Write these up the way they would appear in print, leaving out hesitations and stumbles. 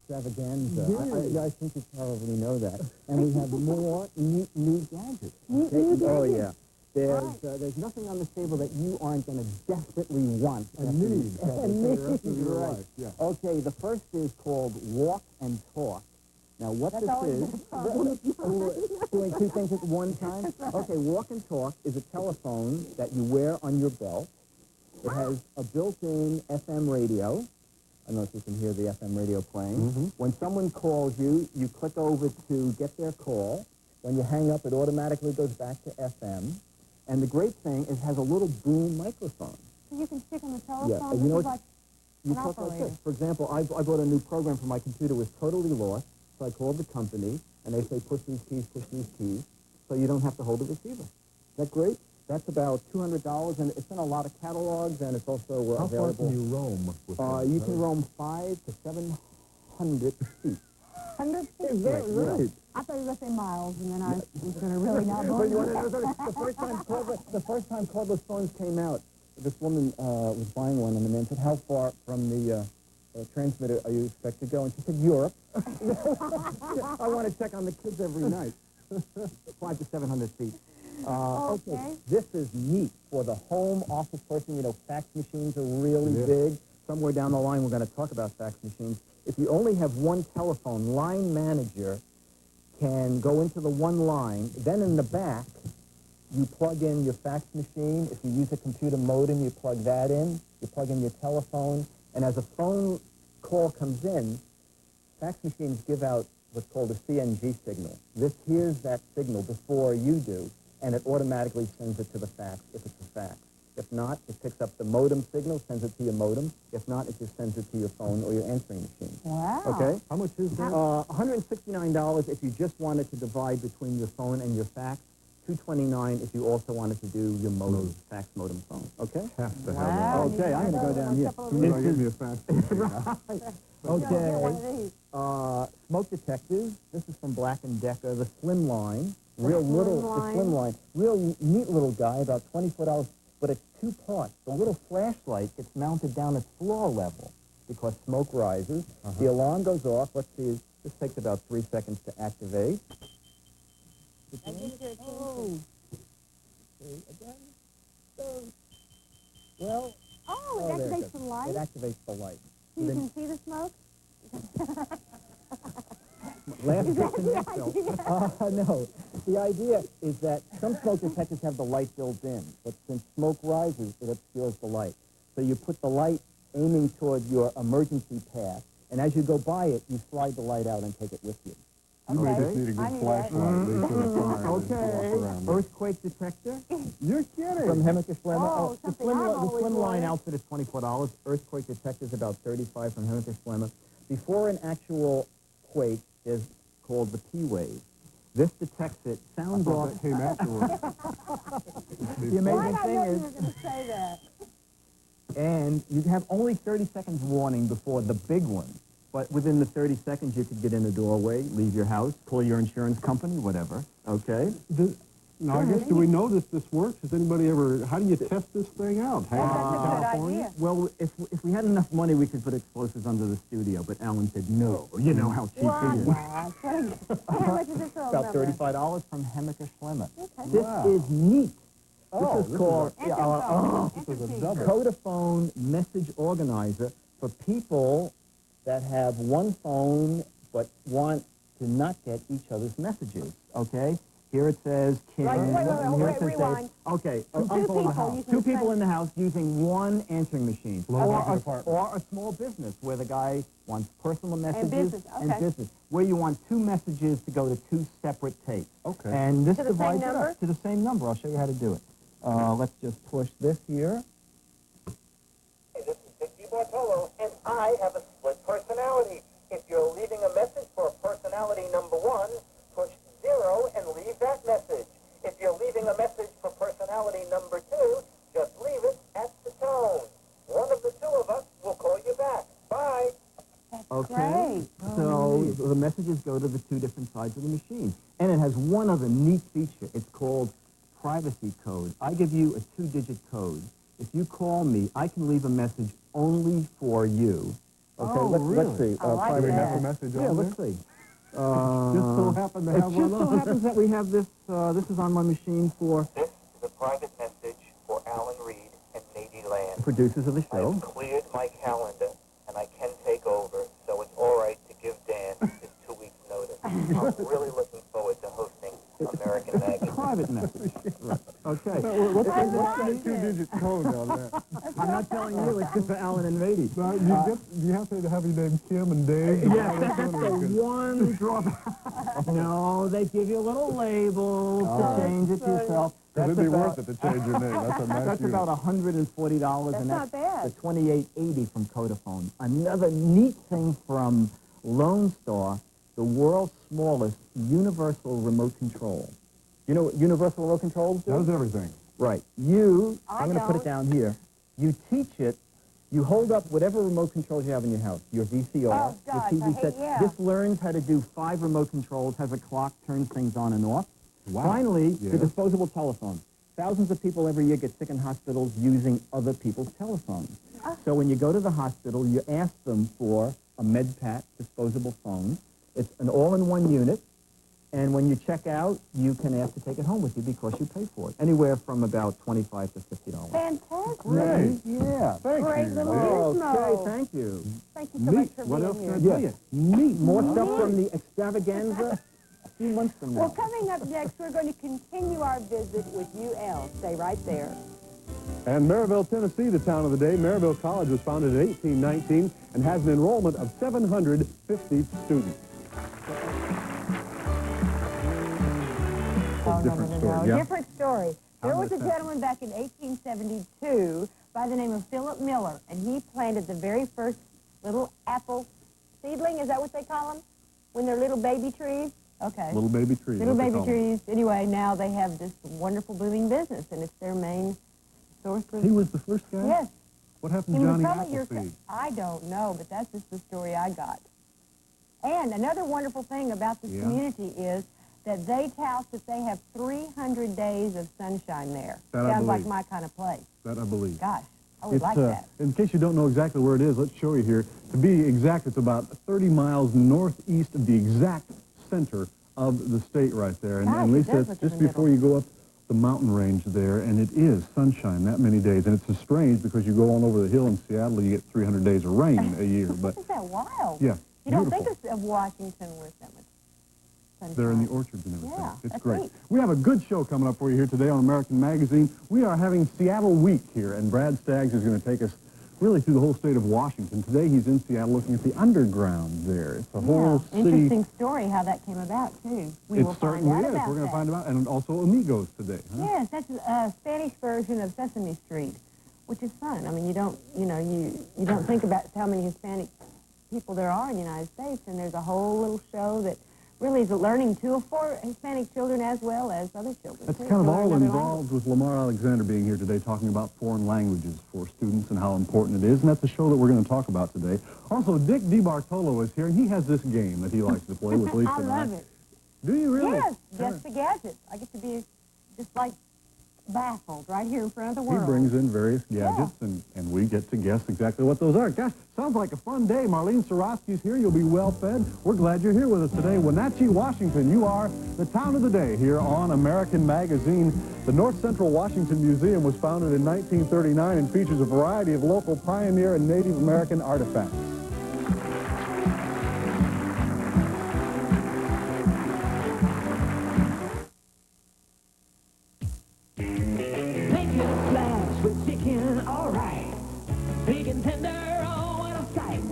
extravaganza. Really? I think you probably know that. And we have more neat new gadgets. New gadgets? Oh, yeah. There's nothing on the table that you aren't going to desperately want. And need. And need, right. Life. Yeah. Okay, the first is called Walk and Talk. Now, what this is... Doing two things at one time? Okay, Walk and Talk is a telephone that you wear on your belt. It has a built-in FM radio. I don't know if you can hear the FM radio playing. Mm-hmm. When someone calls you, you click over to get their call. When you hang up, it automatically goes back to FM. And the great thing is it has a little boom microphone. So you can stick on the telephone? Yeah, you know, like you talk like this. For example, I bought a new program for my computer. It was totally lost, so I called the company, and they say, push these keys, so you don't have to hold the receiver. Is that great? That's about $200, and it's in a lot of catalogs, and it's also How available. far can you roam with that? You can roam 500 to 700 feet. 100 feet? Right. I thought you were going to say miles, and then I was going to really not But you believe wanna it. know the first time cordless phones came out, this woman was buying one, and the man said, how far from the transmitter are you expect to go? And she said, Europe. I want to check on the kids every night. 500 to 700 feet. Okay. This is neat for the home office person. You know, fax machines are really big. Somewhere down the line, we're going to talk about fax machines. If you only have one telephone, line manager can go into the one line. Then in the back, you plug in your fax machine. If you use a computer modem, you plug that in. You plug in your telephone. And as a phone call comes in, fax machines give out what's called a CNG signal. This hears that signal before you do, and it automatically sends it to the fax if it's a fax. If not, it picks up the modem signal, sends it to your modem. If not, it just sends it to your phone or your answering machine. Wow. Okay? How much is that? $169 if you just wanted to divide between your phone and your fax. $229 if you also wanted to do your modem, fax modem phone. Okay? Have to Wow. have Okay, I'm going to go down here. Somebody give me a fax. Right. Okay. Smoke detectors. This is from Black & Decker, the slim line. Real slim line. Real neat little guy, about $24, but it's two parts. The little flashlight gets mounted down at floor level because smoke rises. The alarm goes off. Let's see, this takes about 3 seconds to activate. Oh. Okay, again. Well. Oh, it activates the light? It activates the light. So you can see the smoke? Last Is that question, the Phil. No. The idea is that some smoke detectors have the light built in, but since smoke rises, it obscures the light. So you put the light aiming toward your emergency path, and as you go by it, you slide the light out and take it with you. You may just need a good flashlight. Lead to the fire. Okay. Earthquake detector. You're kidding. From Hemmicker Schlemmer. Oh, the something I've always slim line wanted. outfit is $24. Earthquake detector is about $35 from Hemmicker Schlemmer. Before an actual quake is called the P wave. This detects it. Sounds off. That came afterwards. The amazing thing you is, were going to say that. and you have only 30 seconds warning before the big one. But within the 30 seconds, you could get in a doorway, leave your house, call your insurance company, whatever. Okay? Now, I guess, do we know this works? Has anybody ever, how do you test this thing out? That's a good idea. Well, if we had enough money, we could put explosives under the studio. But Alan said, no. You know how cheap it is. How much is this all About $35 from Hemmicker Schlemmer. Okay. This is neat. This is called This is a double. Codaphone Message Organizer for people that have one phone but want to not get each other's messages, okay? Here it says Kim. Wait, Here it says rewind. Dave. Okay, Two people using two the people same- in the house using one answering machine. Or a small business where the guy wants personal messages business, and okay. business, where you want two messages to go to two separate tapes. Okay. And this To the same divides it number? up to the same number. I'll show you how to do it. Let's just push this here. Hey, this is DeBartolo, and I have a split personality. If you're leaving a message for personality number 1, push 0 and leave that message. If you're leaving a message for personality number 2, just leave it at the tone. One of the two of us will call you back. Bye. Okay, Great. so the messages go to the two different sides of the machine. And it has one other neat feature. It's called privacy code. I give you a 2-digit code. If you call me, I can leave a message only for you, Okay, Oh, let's really? see. I like Do we that. have a message Yeah, on let's there? see. Just so happen to It have just one so on. happens that we have this. This is on my machine for This is a private message for Alan Reed and Navy Land. the producers of the show. I've cleared my calendar, and I can take over, so it's all right to give Dan his 2 weeks' notice. I'm really looking forward to hosting American Magazine. Private message. Right. Okay. What's I the like it. two-digit code on that? I'm not telling you. It's just for Alan and Rady. No, you have to have your name Kim and Dave. Yeah, that's the one drawback. No, they give you a little label to change it yourself. Because That's it'd be about, worth it to change your name. That's a nice that's unit. about $140, That's and not that's bad. the $28.80 from Codaphone. Another neat thing from Lone Star, the world's smallest universal remote control. You know what universal remote controls do? Does everything. Right. I I'm going to put it don't. down here. You teach it, you hold up whatever remote controls you have in your house, your VCR, Oh, gosh, your I TV hate- set. yeah. This learns how to do 5 remote controls, has a clock, turns things on and off. Wow. Finally, the Yes. disposable telephone. Thousands of people every year get sick in hospitals using other people's telephones. So when you go to the hospital, you ask them for a MedPat disposable phone. It's an all-in-one unit. And when you check out, you can ask to take it home with you because you pay for it. Anywhere from about $25 to $50. Fantastic. Great. Yeah. Thank Great you. little Dave. gizmo. Okay, thank you. Thank you so much Neat. for What being else here. can I tell you? Neat. More stuff from the extravaganza a few months from now. Well, coming up next, we're going to continue our visit with UL. Stay right there. And Maryville, Tennessee, the town of the day. Maryville College was founded in 1819 and has an enrollment of 750 students. Oh, different no. story, yeah? Different story. There How was a did that gentleman back in 1872 by the name of Philip Miller, and he planted the very first little apple seedling. Is that what they call them? When they're little baby trees? Okay. Little baby trees. Little what they baby call them. trees. Anyway, now they have this wonderful booming business, and it's their main source of... He was the first guy? Yes. What happened He to was Johnny probably your... Appleseed? I don't know, but that's just the story I got. And another wonderful thing about this Yeah. community is that they tout that they have 300 days of sunshine there. That I Sounds like believe. my kind of place. That I believe. Gosh, I would like that. In case you don't know exactly where it is, let's show you here. To be exact, it's about 30 miles northeast of the exact center of the state right there. And, Gosh, and it Lisa, does it's look in just the before you go up the mountain range there, and it is sunshine that many days. And it's so strange because you go on over the hill in Seattle, you get 300 days of rain a year. But Isn't that wild? yeah, You don't beautiful. think of Washington with that much sunshine. They're in the orchards and everything. Yeah, It's that's great. neat. We have a good show coming up for you here today on American Magazine. We are having Seattle Week here, and Brad Staggs is going to take us really through the whole state of Washington. Today he's in Seattle looking at the underground there. It's a whole city. Interesting story how that came about, too. We will It find certainly out is. about We're going that. to find out. And also Amigos today. Huh? Yes, that's a Spanish version of Sesame Street, which is fun. I mean, you don't think about how many Hispanic people there are in the United States, and there's a whole little show that really is a learning tool for Hispanic children as well as other children. That's too, kind of to learn all another involved with Lamar Alexander being here today talking about foreign languages for students and how important it is. And that's the show that we're going to talk about today. Also, Dick DeBartolo is here, and he has this game that he likes to play with Lisa I and love it. Do you really? Yes, Guess the Gadgets. I get to be just like baffled right here in front of the He world. brings in various gadgets, and we get to guess exactly what those are. Gosh, sounds like a fun day. Marlene Sorosky's here. You'll be well fed. We're glad you're here with us today. Wenatchee, Washington, you are the town of the day here on American Magazine. The North Central Washington Museum was founded in 1939 and features a variety of local pioneer and Native American artifacts. Make it a splash with chicken, all right. Big and tender, oh, what a sight.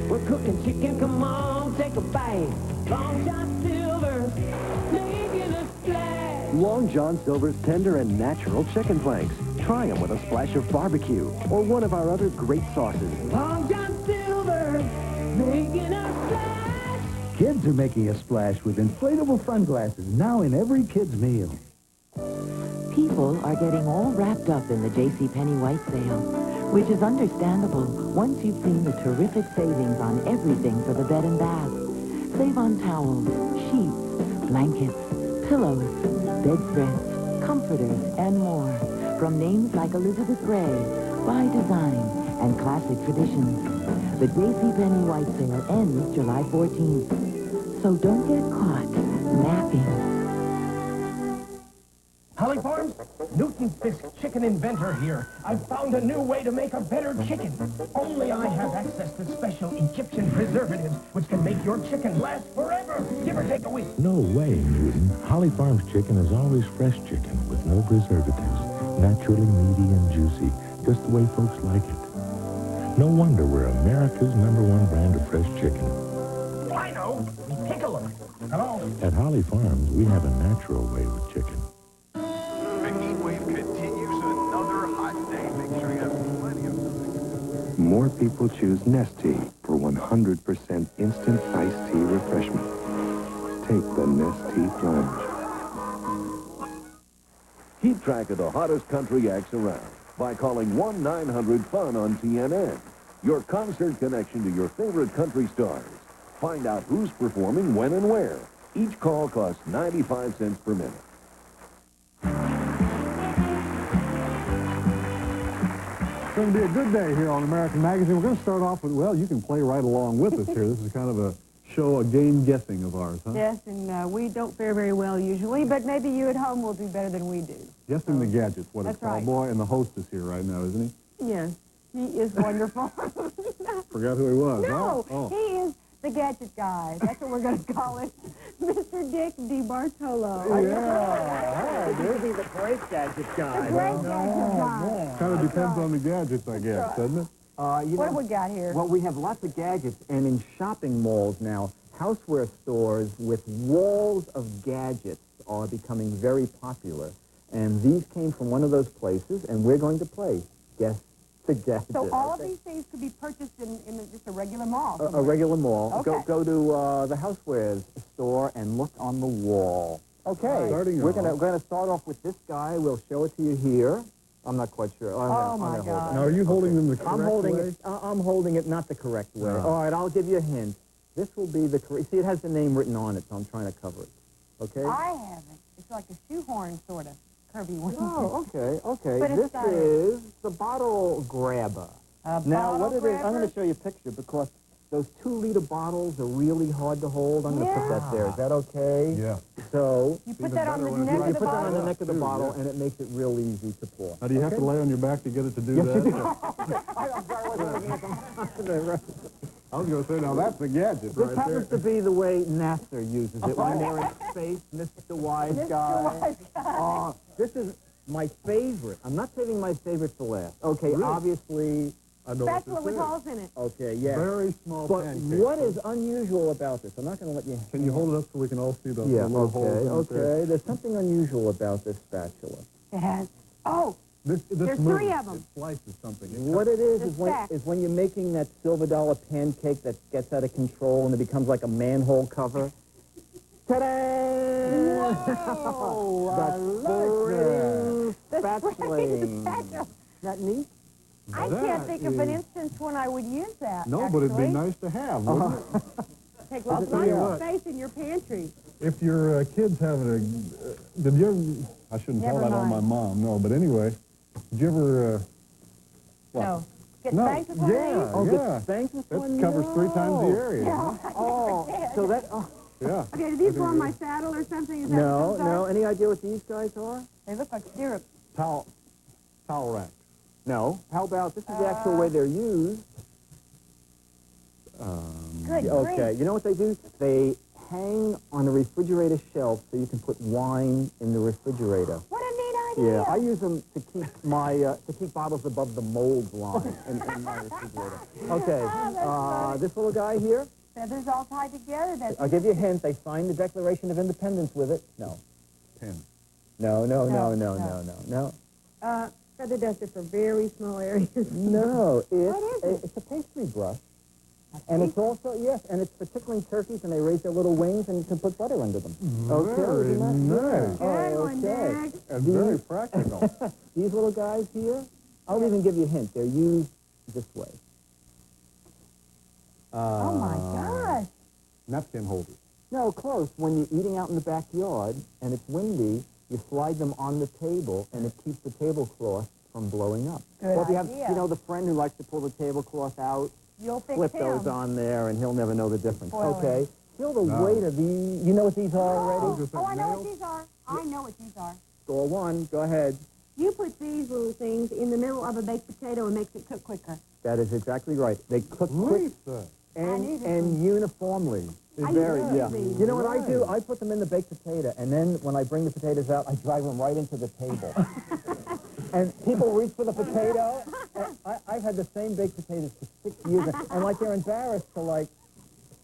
We're cooking chicken, come on, take a bite. Long John Silver's making a splash. Long John Silver's tender and natural chicken planks. Try them with a splash of barbecue or one of our other great sauces. Long John Silver's making a splash. Kids are making a splash with inflatable sunglasses now in every kid's meal. People are getting all wrapped up in the JCPenney White Sale, which is understandable once you've seen the terrific savings on everything for the bed and bath. Save on towels, sheets, blankets, pillows, bedspreads, comforters, and more. From names like Elizabeth Gray, By Design, and classic traditions. The JCPenney White Sale ends July 14th. So don't get caught napping. Holly Farms, Newton Fisk chicken inventor here. I've found a new way to make a better chicken. Only I have access to special Egyptian preservatives, which can make your chicken last forever. Give or take a week. No way, Newton. Holly Farms chicken is always fresh chicken with no preservatives. Naturally meaty and juicy, just the way folks like it. No wonder we're America's #1 brand of fresh chicken. I know. Take a look. Hello? At Holly Farms, we have a natural way with chicken. The heat wave continues another hot day. Make sure you have plenty of something. More people choose Nestea for 100% instant iced tea refreshment. Take the Nestea plunge. Keep track of the hottest country acts around by calling 1-900-FUN on TNN. Your concert connection to your favorite country stars. Find out who's performing when and where. Each call costs 95 cents per minute. It's going to be a good day here on American Magazine. We're going to start off with, well, you can play right along with us here. This is kind of a show, a game guessing of ours, huh? Yes, and we don't fare very well usually, but maybe you at home will do better than we do. Guessing the gadgets, what it's That's called. right. Boy, and the host is here right now, isn't he? Yes, he is wonderful. Forgot who he was. No, Oh. he is the gadget guy. That's what we're going to call it. Mr. Dick DeBartolo. Yeah, dude. He's a great gadget guy. The great gadget guy. Kind of depends on the gadgets, I guess, doesn't it? What have we got here? Well, we have lots of gadgets, and in shopping malls now, houseware stores with walls of gadgets are becoming very popular. And these came from one of those places, and we're going to play Guess the Gadget. So all of these things could be purchased in just a regular mall? A regular mall. Okay. Go to the housewares store and look on the wall. Okay. Starting We're off. going to start off with this guy. We'll show it to you here. I'm not quite sure. Oh, my hold God. it. Now, are you holding them the correct I'm holding way? it. I'm holding it not the correct way. No. All right, I'll give you a hint. This will be the correct. See, it has the name written on it, so I'm trying to cover it. Okay. I have it. It's like a shoehorn, sort of, curvy one. Oh, okay. But it's This got it. is the bottle grabber. Now, what it is, I'm going to show you a picture because those 2-liter bottles are really hard to hold. I'm going to put that there. Is that okay? Yeah. So You put that on the neck you of the put that on the bottle? neck of the Dude, bottle, yeah. and it makes it real easy to pour. Now, do you have to lay on your back to get it to do that? I'm sorry, I wasn't looking at the I was going to say, now that's a gadget This right happens there. to be the way NASA uses it when they're in space, Mr. Wise Guy. This is my favorite. I'm not saving my favorite for last. Okay, Really? obviously, I know what Spatula this with is. holes in it. okay, yeah. Very small But pancake. what is unusual about this? I'm not going to let you... Can you hold it up so we can all see the Yeah, little holes in it there? okay. There's something unusual about this spatula. It has. Oh, This There's moves. 3 of them. It slices something. What it is The stack. is when you're making that silver dollar pancake that gets out of control and it becomes like a manhole cover. Ta-da! whoa! I The That's spatula. spatula. That neat? I That can't think of an is- instance when I would use that. No, but it'd be actually. nice to have, wouldn't it? Take I'll lots tell you of what. space in your pantry. If your kid's having a... did you ever... I shouldn't tell Never that on my mind. mom, no, but anyway, did you ever... what? No. Get No, spanked with one yeah. of Oh, Yeah. get spanked with That one? covers 3 times the area. these? No, I Oh, never did. so that... Oh, Yeah. Okay, do these go on my saddle or something? Is that no, what those no. are? Any idea what these guys are? They look like syrup. Towel rack. No. How about, this is the actual way they're used. Good Okay, grief. you know what they do? They hang on a refrigerator shelf so you can put wine in the refrigerator. What a neat idea. Yeah, I use them to keep my to keep bottles above the mold line in my refrigerator. Okay, That's funny. this little guy here. Feathers all tied together. That's I'll give you a hint. They signed the Declaration of Independence with it. No. Pen. No. No. Feather duster for very small areas. No, What is it? it's a pastry brush. And it's also, yes, and it's for tickling turkeys, and they raise their little wings, and you can put butter under them. Very isn't that nice. Good one, okay. Dag. And very practical. These little guys here, I'll even give you a hint. They're used this way. Oh, my gosh. Napkin holders. No, close. When you're eating out in the backyard, and it's windy, you slide them on the table, and it keeps the tablecloth from blowing up. Good Well, if you have, idea. you know, the friend who likes to pull the tablecloth out, You'll fix flip him. those on there, and he'll never know the difference. Spoil him. Okay. Feel the No. weight of these. You know what these are already? Oh, I know what these are. I know what these are. Score one. Go ahead. You put these little things in the middle of a baked potato and makes it cook quicker. That is exactly right. They cook quick Lisa. and uniformly. I Very, used to yeah. do these. You know what I do? I put them in the baked potato, and then when I bring the potatoes out, I drive them right into the table. And people reach for the potato. And I've had the same baked potatoes for 6 years, and like they're embarrassed to like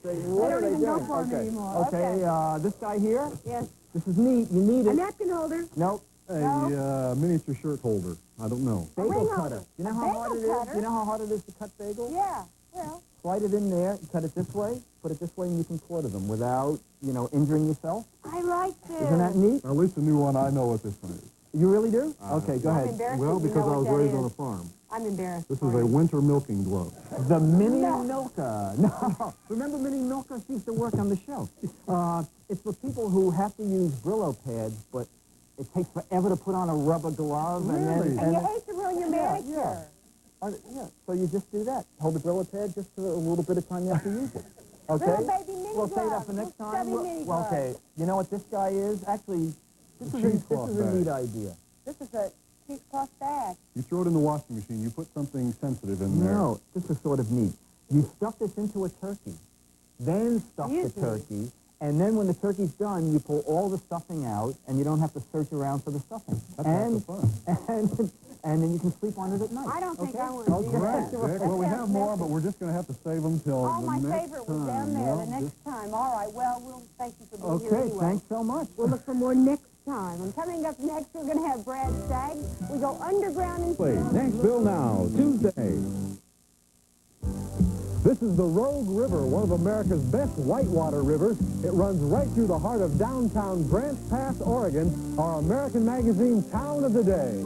say, what are they don't even go doing? for 'em Okay. anymore. Okay. This guy here. Yes. This is neat. You need A it. napkin holder. Nope. A miniature shirt holder. I don't know. Bagel ring cutter. holder. You know A how hard it bagel is? cutter? You know how hard it is to cut bagels? Yeah. Well, Slide it in there, cut it this way, put it this way, and you can quarter them without, you know, injuring yourself. I like this. Isn't that neat? At least the new one, I know what this one is. You really do? Okay, go I'm ahead. embarrassed Well, that you because know I was what that raised is. on a farm. I'm embarrassed. This for is a you. winter milking glove. The Mini Milker. No. Remember Mini Milker? She used to work on the show. It's for people who have to use Brillo pads, but it takes forever to put on a rubber glove. Really? And And you then, hate to ruin your manicure. yeah. So you just do that. Hold the Brillo pad just for a little bit of time you have to use it. Okay? Little baby mini We'll save that gloves, for next little time. stubby mini Well, gloves. okay. You know what this guy is? Actually, this is cheesecloth a bag. neat idea. This is a cheesecloth bag. You throw it in the washing machine. You put something sensitive in there. No, this is sort of neat. You stuff this into a turkey, then stuff the Excuse me. turkey, and then when the turkey's done, you pull all the stuffing out, and you don't have to search around for the stuffing. That's lots of fun. And then you can sleep on it at night. I don't think okay? I want to do Right, that. Dick. Well, we have more, but we're just going to have to save them till Oh, the my next favorite was time. down there Well, the next time. All right, well, we'll thank you for being here Okay, anyway. thanks so much. We'll look for more next time. And coming up next, we're going to have Brad Stagg. We go underground in Nashville Now, Tuesday. This is the Rogue River, one of America's best whitewater rivers. It runs right through the heart of downtown Grants Pass, Oregon, our American magazine Town of the Day.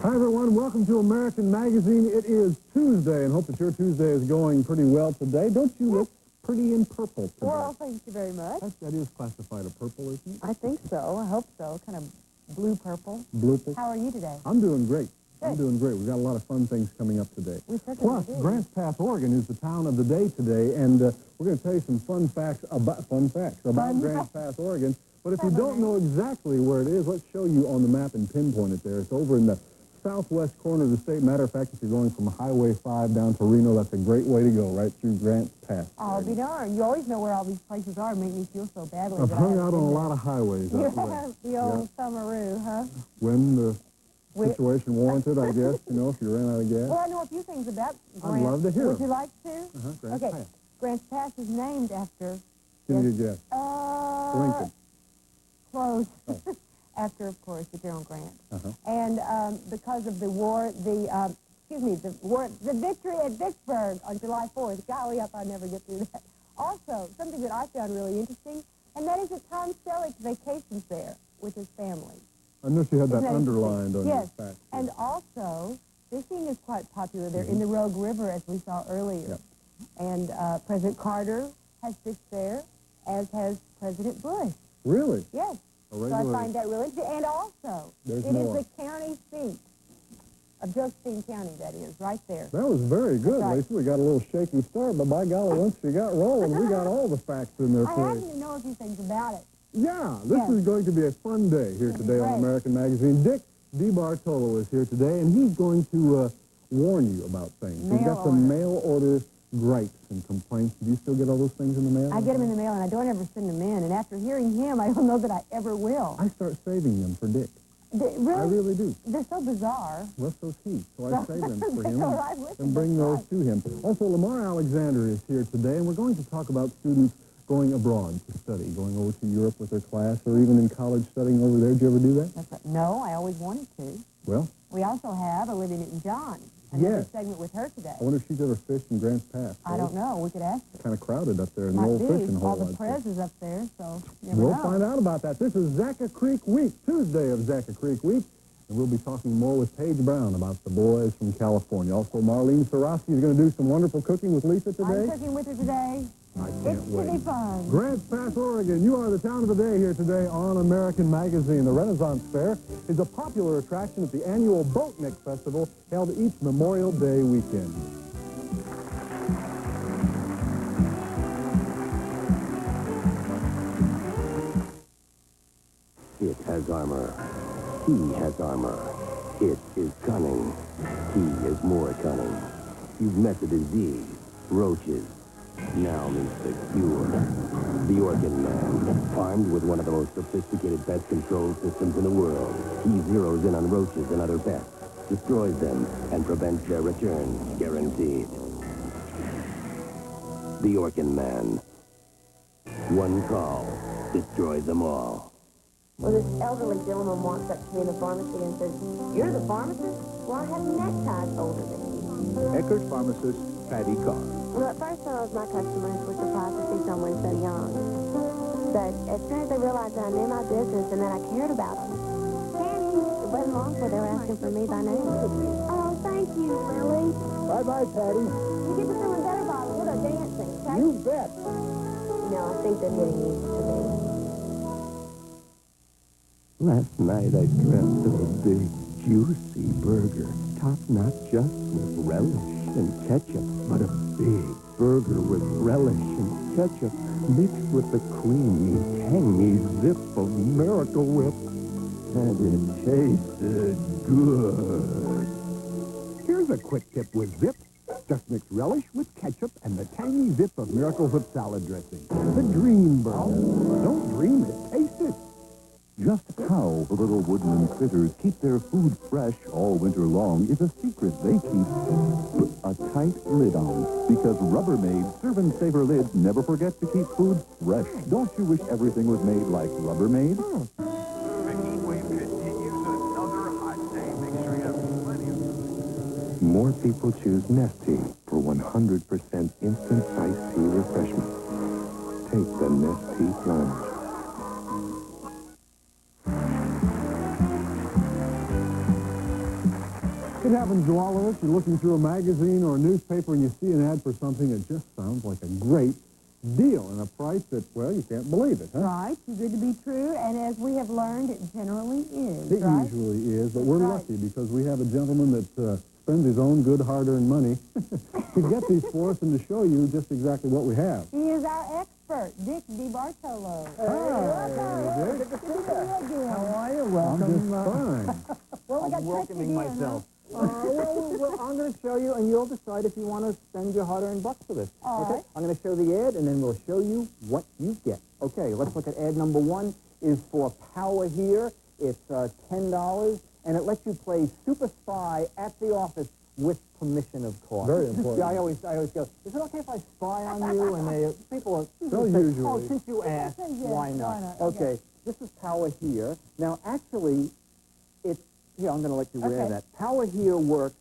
Hi, everyone. Welcome to American Magazine. It is Tuesday, and hope that your Tuesday is going pretty well today. Don't you look pretty in purple today? Well, thank you very much. That is classified a purple, isn't it? I think so. I hope so. Kind of blue-purple. Blue. How are you today? I'm doing great. I'm Good. doing great. We've got a lot of fun things coming up today. We certainly Plus, do. Grants Pass, Oregon is the town of the day today, and we're going to tell you some fun facts about Grants Pass, Oregon. But if you don't know exactly where it is, let's show you on the map and pinpoint it there. It's over in the southwest corner of the state. Matter of fact, if you're going from Highway 5 down to Reno, that's a great way to go, right through Grants Pass. I'll be darned. You always know where all these places are and make me feel so badly. I've that I hung haven't out on been a there. lot of highways You out there. have the old summeroo, huh? When the situation warranted, I guess, you know, if you ran out of gas. Well, I know a few things about Grants. I'd love to hear Would you them. like to? Grants Okay. Pass. Grants Pass is named after... Give me a guess. Lincoln. Close. After, of course, the General Grant. Uh-huh. And because of the war, the victory at Vicksburg on July 4th. Golly, I thought I'd never get through that. Also, something that I found really interesting, and that is that Tom Selleck vacations there with his family. I know she had that Isn't that underlined on Yes, your fact. and also, fishing is quite popular there in the Rogue River, as we saw earlier. Yep. And President Carter has fished there, as has President Bush. Really? Yes. A So I regular- find that really interesting. And also, There's it is more. the county seat of Josephine County, that is, right there. That was very good, That's right. Lisa. We got a little shaky start, but by golly, once you got rolling, we got all the facts in there I for happen you. to know a few things about it. Yeah, this Yes. is going to be a fun day here It'll be today on great. American Magazine. Dick DeBartolo is here today, and he's going to warn you about things. We've got some mail order gripes and complaints. Do you still get all those things in the mail? I get them in the mail, and I don't ever send them in. And after hearing him, I don't know that I ever will. I start saving them for Dick. Really? I really do. They're so bizarre. Well, so's he. So I save them for They him go right with and him, bring that's those to him. Also, Lamar Alexander is here today, and we're going to talk about students going abroad to study, going over to Europe with their class, or even in college studying over there. Did you ever do that? That's right. No, I always wanted to. Well, We also have Olivia Newton-John. another Yes. segment with her today. I wonder if she's ever fished in Grants Pass. I don't know. We could ask her. Kind of crowded up there in the Might old be. fishing All hole. the I'd press say. is up there, so you never We'll know. find out about that. This is Zacca Creek Week, Tuesday of Zacca Creek Week. And we'll be talking more with Paige Brown about the boys from California. Also, Marlene Sarosky is going to do some wonderful cooking with Lisa today. I'm cooking with her today. I can't It's wait. to be fun. Grants Pass, Oregon, you are the town of the day here today on American Magazine. The Renaissance Fair is a popular attraction at the annual Boatneck Festival held each Memorial Day weekend. It has armor. He has armor. It is cunning. He is more cunning. You've met the disease, roaches. Now meets the cure. The Organ Man, armed with one of the most sophisticated pest control systems in the world. He zeroes in on roaches and other pests, destroys them, and prevents their return, guaranteed. The Organ Man. One call, destroys them all. Well, this elderly gentleman walks up to me in the pharmacy and says, "You're the pharmacist? Well, I have neckties older than you." Eckert pharmacist Patty Carr. Well, at first, some of my customers were surprised to see someone so young. But as soon as they realized that I knew my business and that I cared about them, it wasn't long before they were asking for me by name. Oh, thank you, Lily. Bye-bye, Patty. You get to feeling better, Bobby. We'll go dancing, okay? You bet. No, I think they're getting used to me. Last night I dreamt of a big, juicy burger, topped not just with relish and ketchup, but a big burger with relish and ketchup mixed with the creamy, tangy zip of Miracle Whip. And it tasted good. Here's a quick tip with Zip. Just mix relish with ketchup and the tangy zip of Miracle Whip salad dressing. The dream burger. Don't dream it, taste it. Just how the little woodland critters keep their food fresh all winter long is a secret they keep a tight lid on. Because Rubbermaid Serve and Savor lids never forget to keep food fresh. Don't you wish everything was made like Rubbermaid? The heat wave continues another hot day. Make sure you have plenty of... More people choose Nestea for 100% instant iced tea refreshment. Take the Nestea plunge. It happens to all of us. You're looking through a magazine or a newspaper and you see an ad for something that just sounds like a great deal and a price that, well, you can't believe it, huh? Right, too good to be true, and as we have learned, it generally is, It right? usually is, but we're Right. lucky because we have a gentleman that spends his own good hard-earned money to get these for us and to show you just exactly what we have. He is our expert, Dick DeBartolo. Hi, Dick. Good to see you again. How are you? I'm Welcome. just fine. Well, we got I'm tricked welcoming again, myself. Well, I'm going to show you, and you'll decide if you want to spend your hard-earned bucks for this. All okay? right. I'm going to show the ad, and then we'll show you what you get. Okay, let's look at ad number one. Is for Power Here. It's $10, and it lets you play Super Spy at the office with permission, of course. Very important. Yeah, I always go, is it okay if I spy on you? And people They'll say, usually. oh, since you asked, Yes, why not? why not? Okay, this is Power Here. Now, actually, it's, here, I'm going to let you wear Okay. that. Power Here works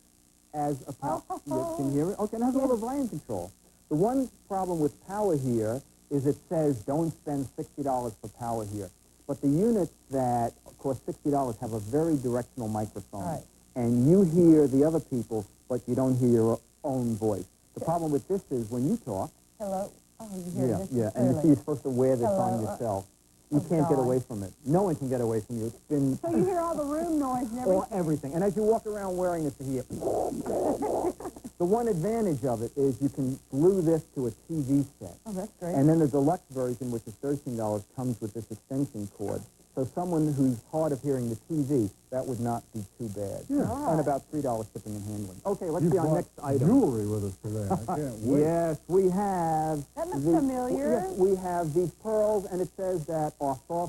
as a power. You can hear it? Okay, and it has a little volume control. The one problem with Power Here is it says don't spend $60 for Power Here. But the units that cost $60 have a very directional microphone. Right. And you hear the other people, but you don't hear your own voice. The problem with this is when you talk, Hello? Oh, you hear this and you clearly. see you're supposed to wear this on Hello, yourself. You oh, can't get God. away from it. No one can get away from you. It's been So you hear all the room noise and or everything. everything. And as you walk around wearing this, you hear. The one advantage of it is you can glue this to a TV set. Oh, that's great. And then the deluxe version, which is $13, comes with this extension cord. So someone who's hard of hearing the TV, that would not be too bad. Yeah. And about $3 shipping and handling. Okay, let's You see our brought next item. jewelry with us today. I can't wait. Yes, we have. That looks the- familiar. Yes, we have these pearls, and it says that our thaw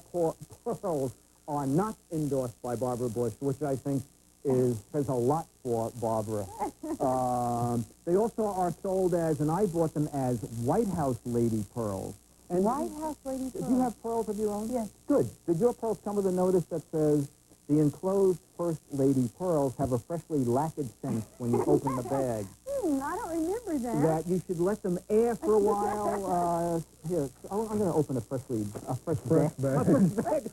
pearls are not endorsed by Barbara Bush, which I think says a lot for Barbara. They also are sold as, and I bought them as White House lady pearls. And White House lady do pearls. you have pearls of your own? Yes. Good. Did your pearls come with a notice that says The enclosed First Lady pearls have a freshly lacquered scent when you open the bag. I don't remember that. That you should let them air for a while. Here, I'm going to open a fresh bag. A fresh bag.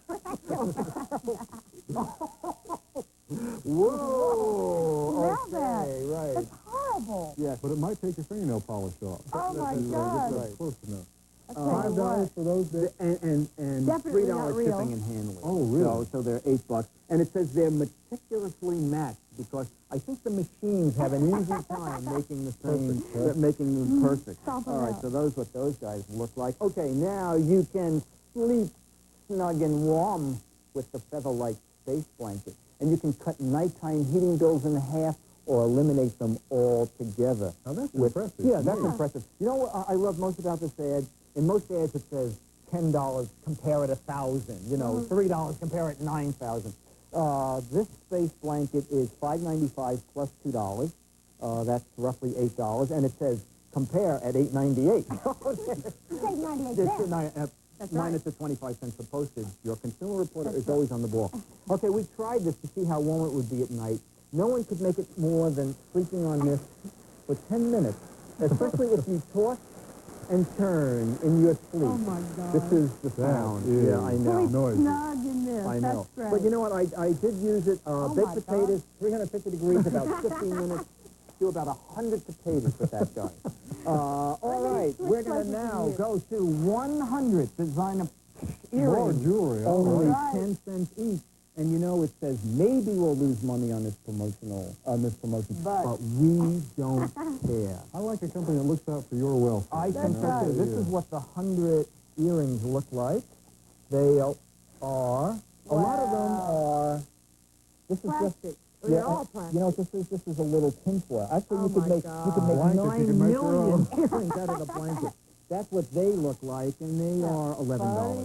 Whoa! Okay, right. That's horrible. Yes. But it might take your fingernail polish off. Oh, my God. That's close enough. $5 for those days, and Definitely not $3 real. shipping and handling. Oh, really? So they're $8, and it says they're meticulously matched because I think the machines have an easy time making the thing, making them perfect. All right, so those what those guys look like. Okay, now you can sleep snug and warm with the feather-like space blanket, and you can cut nighttime heating bills in half or eliminate them altogether. Now, that's impressive. Yeah, that's impressive. You know what I love most about this ad? In most ads, it says $10, compare it 1,000. You know, $3, compare it 9,000. This space blanket is $5.95 plus $2. That's roughly $8, and it says compare at $8.98. You paid 98 cents. Minus the 25 cents for postage. Your consumer reporter is always on the ball. Okay, we tried this to see how warm it would be at night. No one could make it more than sleeping on this for 10 minutes, especially if you toss and turn in your sleep. Oh, my God. This is the sound. Yeah, I know. Noisy. Snug in this. I know. That's great. But you know what? I did use it. Baked potatoes, 350 degrees, about 15 minutes. Do about 100 potatoes with that guy. All right, we're going to now go to 100 designer earrings. More jewelry. Only 10 cents each. And you know, it says maybe we'll lose money on this promotion, but we don't care. I like a company that looks out for your welfare. I think so too. This is what the 100 earrings look like. They are, a lot of them are, this is plastic. just, They're all plastic. you know, this is a little tinfoil. Actually, you could make 9 Blanket, million earrings out of the blanket. That's what they look like, and they are $11.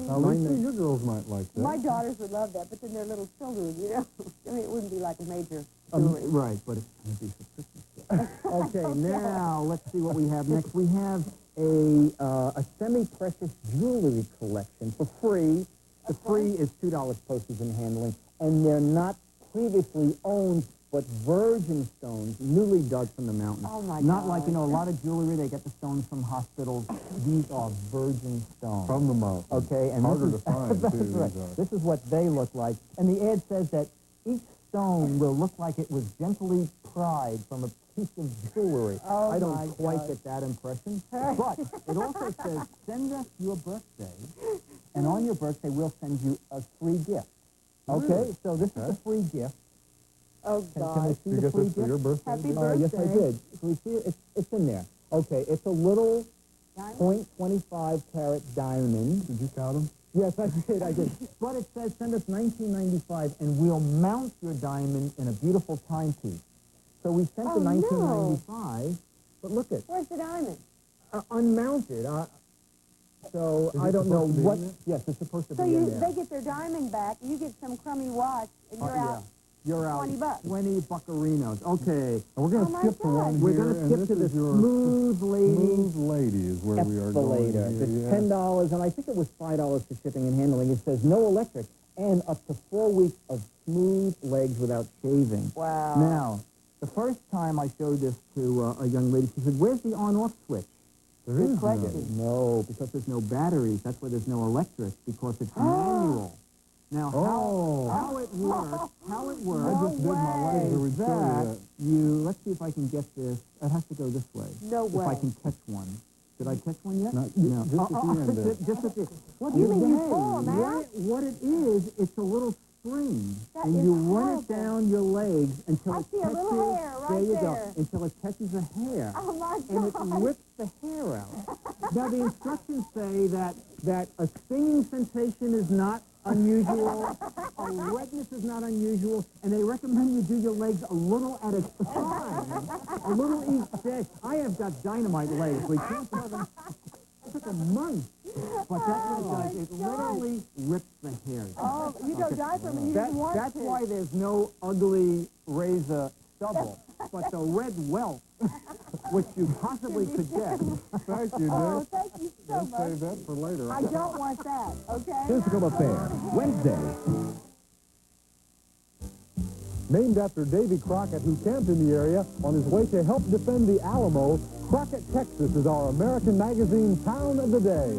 Now, Lisa, your girls might like that. My daughters would love that, but then they're little children, you know. I mean, it wouldn't be like a major jewelry. Right, but it's going to be for Christmas. Okay, now let's see what we have next. We have a semi-precious jewelry collection for free. The free is $2 postage and handling, and they're not previously owned, but virgin stones, newly dug from the mountain. Oh, my Not God. like, you know, a lot of jewelry, they get the stones from hospitals. These are virgin stones. From the mountain. Okay, and harder this is, to find, that's too. right. This is what they look like. And the ad says that each stone will look like it was gently pried from a piece of jewelry. Oh, I my don't quite God. get that impression. But it also says, send us your birthday, and on your birthday, we'll send you a free gift. Okay, Really? so this is a free gift. Oh, Can I God. see You the get free this for gift? your birthday? Happy Yes, I birthday. did. Can we see it? It's in there. Okay, it's a little Diamond? .25 carat diamond. Did you count them? Yes, I did. But it says send us $19.95 and we'll mount your diamond in a beautiful timepiece. So we sent the $19.95, but look it, Where's the diamond? unmounted. So Is I it don't know supposed to be what. in there? Yes, it's supposed to So be in there. they get their diamond back, you get some crummy watch, and you're out. You're out. 20 bucks. 20 buccarinos. Okay. And we're going to skip to one We're here, going to and skip this to the is your smooth lady. Smooth lady is where we are going Escalator. here. It's Yeah. $10, and I think it was $5 for shipping and handling. It says no electric and up to 4 weeks of smooth legs without shaving. Wow. Now, the first time I showed this to a young lady, she said, "Where's the on-off switch?" There Good is question. No, because there's no batteries. That's why there's no electric, because it's manual. Now, how it works, I just did my legs. I would show you that. let's see if I can get this. It has to go this way. No way. If I can catch one. Did I catch one yet? Not- No. just at the end there. Just at the What You is mean you that? pull 'em out? What it is, it's a little spring. That and is you run horrible. it down your legs until I it see a catches. little hair right there you go. there. Until it catches a hair. Oh, my And it God. rips the hair out. Now, the instructions say that a stinging sensation is not unusual, a redness is not unusual, and they recommend you do your legs a little at a time, a little each day. I have got dynamite legs. We can't throw them. It took a month, but that's what it does. It literally rips the hair. Oh, you don't die from it. You didn't want That's to. why there's no ugly razor stubble, but the red welt, which you possibly could get. Thank you, Dick. Oh, thank you so Let's much. save that for later. I don't want that, okay? Physical Affair, Wednesday. Named after Davy Crockett, who camped in the area on his way to help defend the Alamo, Crockett, Texas is our American Magazine Town of the Day.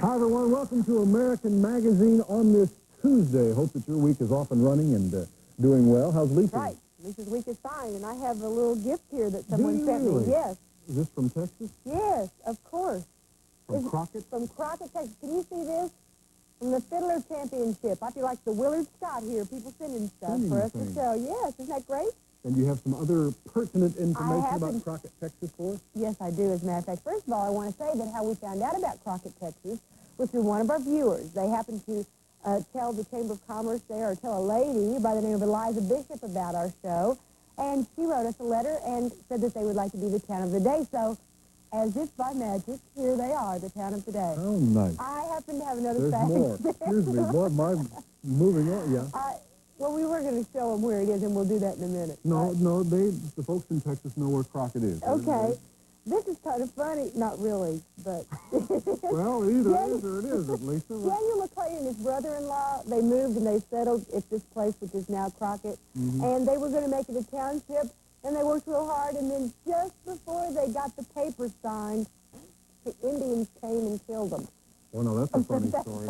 Hi, everyone. Welcome to American Magazine on this Tuesday. Hope that your week is off and running and doing well. How's Lisa? Right. Lisa's week is fine, and I have a little gift here that someone sent really? me. Yes. Is this from Texas? Yes, of course. From Crockett? From Crockett, Texas. Can you see this? From the Fiddler Championship. I feel like the Willard Scott here. People sending stuff for us to show. Yes, isn't that great? And you have some other pertinent information about Crockett, Texas for us? Yes, I do, as a matter of fact. First of all, I want to say that how we found out about Crockett, Texas was through one of our viewers. They happened to tell the Chamber of Commerce there, or tell a lady by the name of Eliza Bishop about our show, and she wrote us a letter and said that they would like to be the town of the day. So, as if by magic, here they are, the town of the day. Oh, nice. I happen to have another There's fact. more. Excuse me. Boy, moving on, yeah. Well, we were going to show them where it is, and we'll do that in a minute. No, the folks in Texas know where Crockett is. Okay. This is kind of funny. Not really, but... Well, either it is or it isn't, Lisa. Daniel McClay and his brother-in-law, they moved and they settled at this place, which is now Crockett, and they were going to make it a township, and they worked real hard, and then just before they got the paper signed, the Indians came and killed them. Well, no, that's a funny story.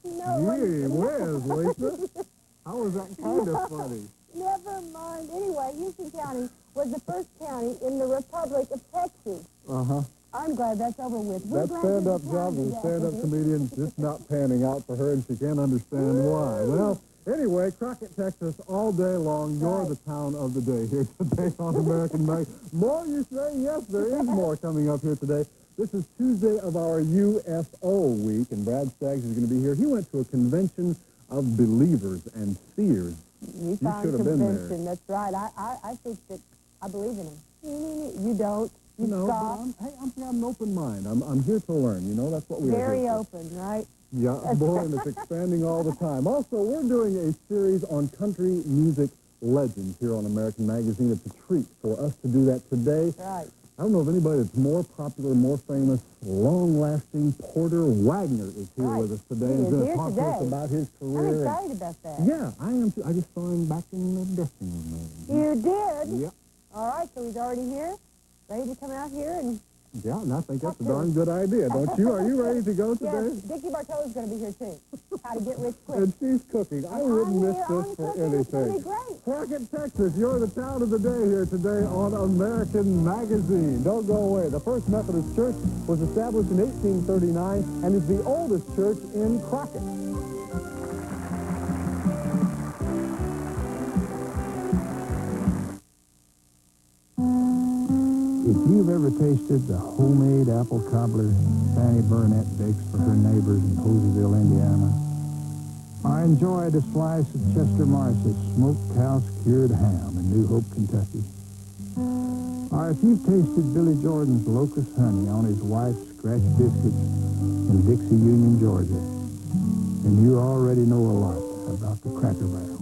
No. Gee whiz, Lisa. How was that kind of funny? Never mind. Anyway, Houston County was the first county in the Republic of Texas. Uh-huh. I'm glad that's over with. That stand-up job of a stand-up comedian just not panning out for her, and she can't understand why. Well, anyway, Crockett, Texas, all day long. You're the town of the day here today on American Mag. More, you say? Yes, there is more coming up here today. This is Tuesday of our UFO week, and Brad Staggs is going to be here. He went to a convention of believers and seers. You should have been there. That's right. I think that I believe in him. You don't. You scoff. I'm an open mind. I'm here to learn. You know, that's what we are. Very open, right? Yeah, boy, and it's expanding all the time. Also, we're doing a series on country music legends here on American Magazine. It's a treat for us to do that today. Right. I don't know of anybody that's more popular, more famous, long-lasting. Porter Wagner is here with us today. He's going to talk to us about his career. I'm excited about that. Yeah, I am too. I just saw him back in the dressing room. You did? Yep. All right, so he's already here, ready to come out here and... Yeah, and I think that's a darn good idea, don't you? Are you ready to go today? Yes, DeBartolo's going to be here, too. How to get rich quick. And she's cooking. I wouldn't miss this for anything. It's going to be great. Crockett, Texas, you're the town of the day here today on American Magazine. Don't go away. The First Methodist Church was established in 1839 and is the oldest church in Crockett. If you've ever tasted the homemade apple cobbler Fanny Burnett bakes for her neighbors in Poseyville, Indiana, or enjoyed a slice of Chester Marcy's smoked house-cured ham in New Hope, Kentucky, or if you've tasted Billy Jordan's locust honey on his wife's scratch biscuits in Dixie Union, Georgia, then you already know a lot about the Cracker Barrel.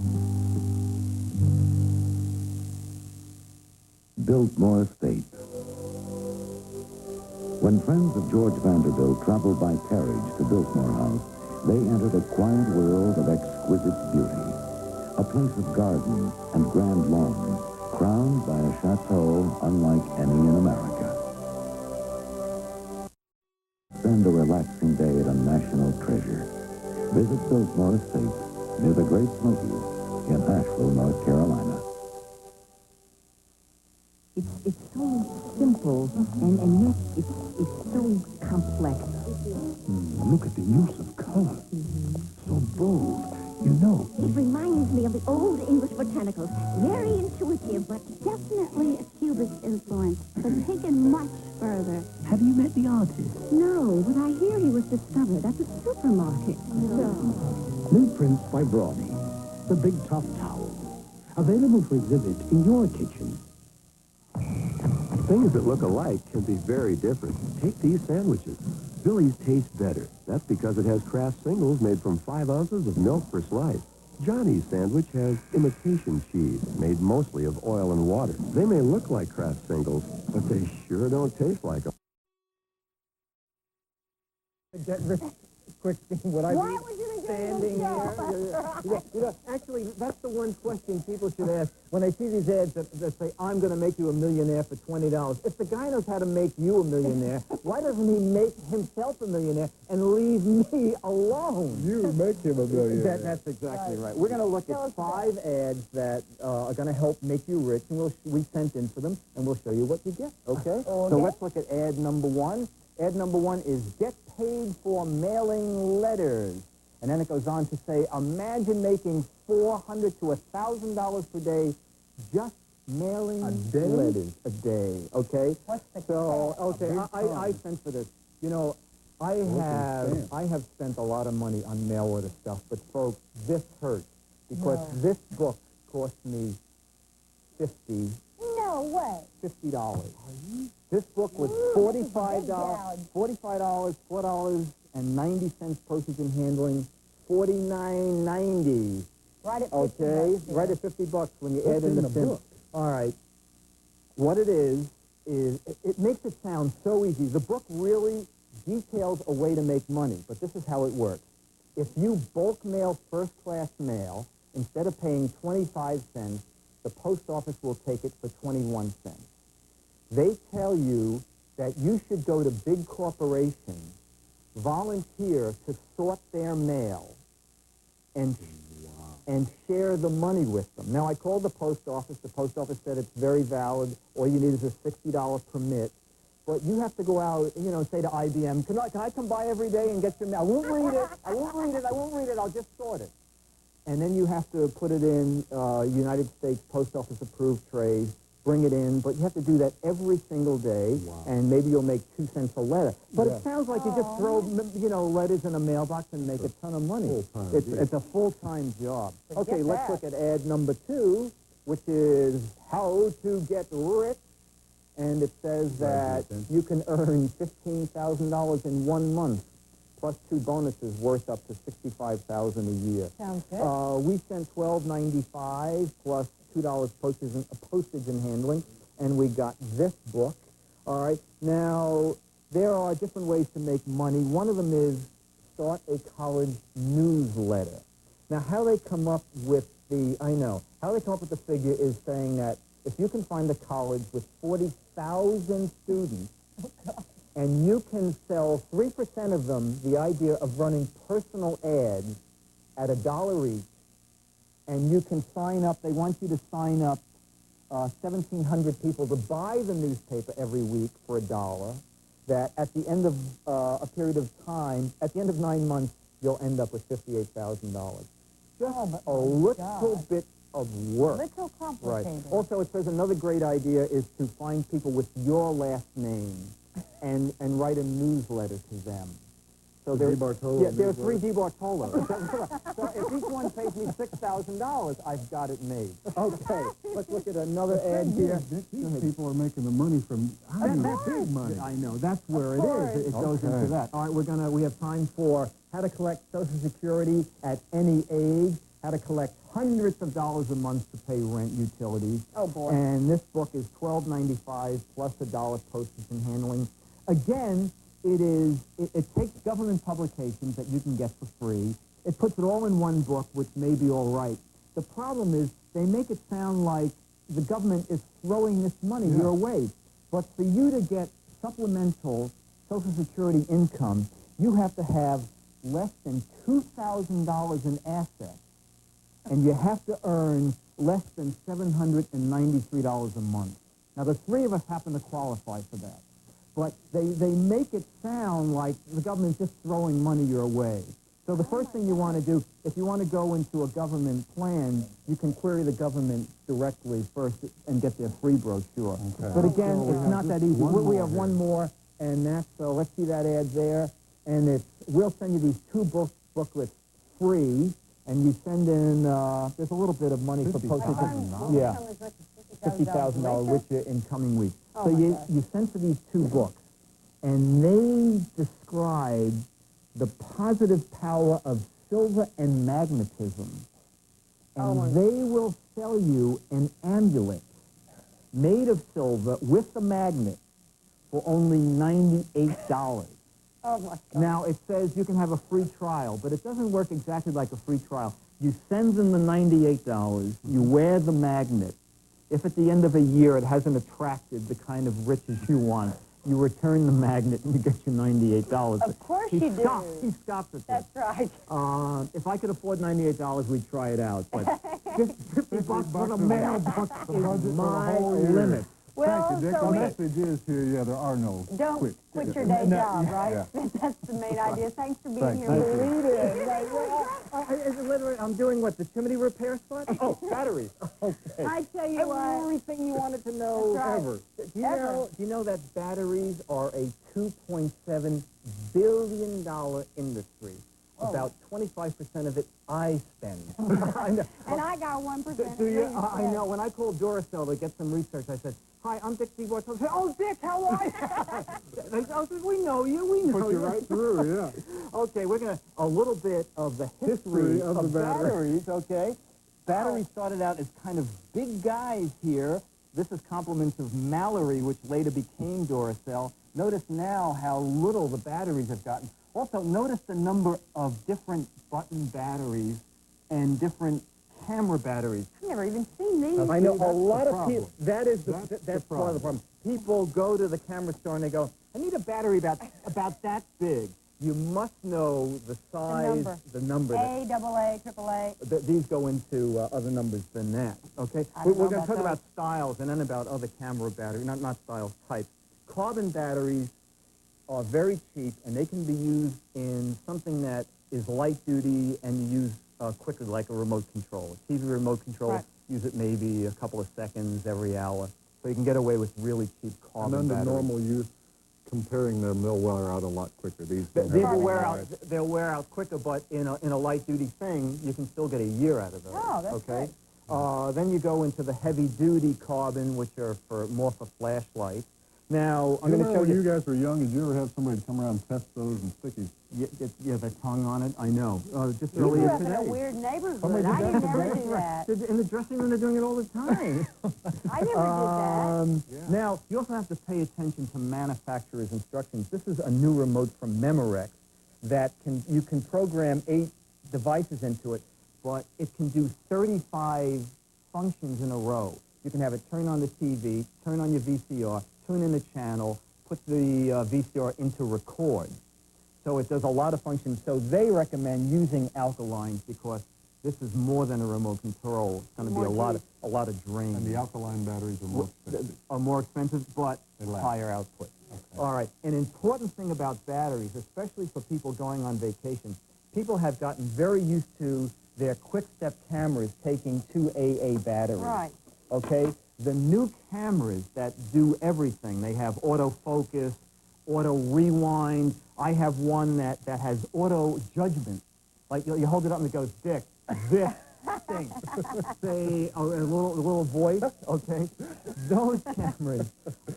Biltmore Estate. When friends of George Vanderbilt traveled by carriage to Biltmore House, they entered a quiet world of exquisite beauty. A place of gardens and grand lawns, crowned by a chateau unlike any in America. Spend a relaxing day at a national treasure. Visit Biltmore Estate near the Great Smokies in Asheville, North Carolina. It's so simple, and yet it's so complex. Look at the use of color. So bold. You know. It reminds me of the old English botanicals. Very intuitive, but definitely a Cubist influence. But taken much further. Have you met the artist? No, but I hear he was discovered at the supermarket. New prints by Brawny. The Big Tough Towel. Available for exhibit in your kitchen. Things that look alike can be very different. Take these sandwiches. Billy's tastes better. That's because it has Kraft singles made from 5 ounces of milk per slice. Johnny's sandwich has imitation cheese, made mostly of oil and water. They may look like Kraft singles, but they sure don't taste like them. Get rich quick thing. Would I Why be would you be doing standing this here? Actually, that's the one question people should ask when they see these ads that say, I'm going to make you a millionaire for $20. If the guy knows how to make you a millionaire, why doesn't he make himself a millionaire and leave me alone? You make him a millionaire. That's exactly right. We're going to look at 5 ads that are going to help make you rich, and we sent in for them, and we'll show you what you get, okay? So let's look at ad number 1. Ad number 1 is get paid for mailing letters. And then it goes on to say, imagine making $400 to $1,000 per day just mailing letters a day, okay? I sent for this. You know, I have spent a lot of money on mail order stuff, but folks, this hurts because this book cost me $50. No way. $50. This book was $45, $4.90 postage and handling, $49.90. Right at 50 okay, bucks, right at $50 when you add in the book. All right. What it is it makes it sound so easy. The book really details a way to make money, but this is how it works. If you bulk mail first-class mail, instead of paying 25 cents, the post office will take it for 21 cents. They tell you that you should go to big corporations, volunteer to sort their mail, and share the money with them. Now, I called the post office. The post office said it's very valid. All you need is a $60 permit. But you have to go out, you know, say to IBM, can I come by every day and get your mail? I won't read it. I won't read it. I'll just sort it. And then you have to put it in United States Post Office approved trays, bring it in, but you have to do that every single day, and maybe you'll make 2 cents a letter. But it sounds like you just throw, you know, letters in a mailbox and make a ton of money. It's a full-time job. Okay, let's look at ad number 2, which is how to get rich. And it says that you can earn $15,000 in 1 month, plus 2 bonuses worth up to $65,000 a year. Sounds good. We sent $12.95 plus $2 postage and handling, and we got this book. All right. Now, there are different ways to make money. One of them is start a college newsletter. Now, how they come up with the figure is saying that if you can find a college with 40,000 students, and you can sell 3% of them the idea of running personal ads at $1 each, and you can sign up, they want you to sign up 1,700 people to buy the newspaper every week for $1, that at the end of a period of time, at the end of 9 months, you'll end up with $58,000. Just a little bit of work. Little complicated. Right. Also, it says another great idea is to find people with your last name and write a newsletter to them. So there are 3 DeBartolo. So if each one pays me $6,000, I've got it made. Okay, let's look at another ad here. These people are making the money from that big money. I know, that's where it is. It goes into that. All right, we have time for how to collect Social Security at any age, how to collect hundreds of dollars a month to pay rent, utilities. Oh, boy. And this book is $12.95 plus $1 postage and handling. Again, it takes government publications that you can get for free. It puts it all in one book, which may be all right. The problem is they make it sound like the government is throwing this money your way. But for you to get supplemental Social Security income, you have to have less than $2,000 in assets. And you have to earn less than $793 a month. Now, the 3 of us happen to qualify for that. But they make it sound like the government's just throwing money your way. So the first thing you want to do, if you want to go into a government plan, you can query the government directly first and get their free brochure. Okay. But again, it's not that easy. We have one more, and that's, let's see that ad there. And we'll send you these 2 booklets free. And you send in, there's a little bit of money for postage. Yeah, $50,000 with you in coming weeks. So you send for these 2 books, and they describe the positive power of silver and magnetism. And they will sell you an amulet made of silver with the magnet for only $98. Oh, my God. Now, it says you can have a free trial, but it doesn't work exactly like a free trial. You send them the $98, you wear the magnet. If at the end of a year it hasn't attracted the kind of riches you want, you return the magnet and you get your $98. Of course you do. He scoffed at that. That's right. If I could afford $98, we'd try it out. But $50 for the mailbox is my limit. Well, Thank you, Dick. so The we message is here, yeah, there are no don't quit your day job, right? Yeah. That's the main idea. Thanks for being here. Thank you. Believe it. Literally, I'm doing what, the chimney repair spot? Oh, batteries. Okay. I tell you what. Everything you wanted to know That's right. ever. Do you know that batteries are a $2.7 billion industry? Oh. About 25% of it I spend. I know. And I got 1%. Do you? I know. When I called Duracell to get some research, I said, "Hi, I'm Dick DeBartolo." I said, "Oh, Dick, how are you?" They said, "We know you. We know Put you right through, yeah. Okay, we're going to a little bit of the history of the batteries, okay? Batteries started out as kind of big guys here. This is compliments of Mallory, which later became Duracell. Notice now how little the batteries have gotten. Also, notice the number of different button batteries and different camera batteries. I've never even seen these. I know a lot of problem. people. That's part of the problem. People go to the camera store and they go, "I need a battery about that big." You must know the size, the number. A, double A, triple A. These go into other numbers than that. Okay, we're going to talk about styles and then about other camera batteries. Not styles, types. Carbon batteries are very cheap, and they can be used in something that is light duty and you use quickly, like a remote control. A TV remote control, right. Use it maybe a couple of seconds every hour. So you can get away with really cheap carbon And batteries. under normal use, comparing them, they'll wear out a lot quicker. These will wear out. They'll wear out quicker, but in a light duty thing, you can still get a year out of those. Oh, that's okay. Then you go into the heavy duty carbon, which are more for flashlights. Now I'm going to show you. When you guys were young, did you ever have somebody come around and test those and stickies? Yeah, the tongue on it. I know. Just You earlier grew up in today. a weird neighborhood. Somebody I did didn't that ever do that. In the dressing room, they're doing it all the time. I never did that. Now, you also have to pay attention to manufacturer's instructions. This is a new remote from Memorex that you can program 8 devices into it, but it can do 35 functions in a row. You can have it turn on the TV, turn on your VCR, tune in a channel, put the VCR into record. So it does a lot of functions. So they recommend using alkalines because this is more than a remote control. It's going to be a lot of drain. And the alkaline batteries are more expensive. But higher output. Okay. All right. An important thing about batteries, especially for people going on vacation, people have gotten very used to their quick-step cameras taking 2 AA batteries. Right. Okay? The new cameras that do everything, they have autofocus, auto rewind. I have one that has auto judgment. Like you hold it up and it goes, "Dick, this thing." Say a little voice, okay? Those cameras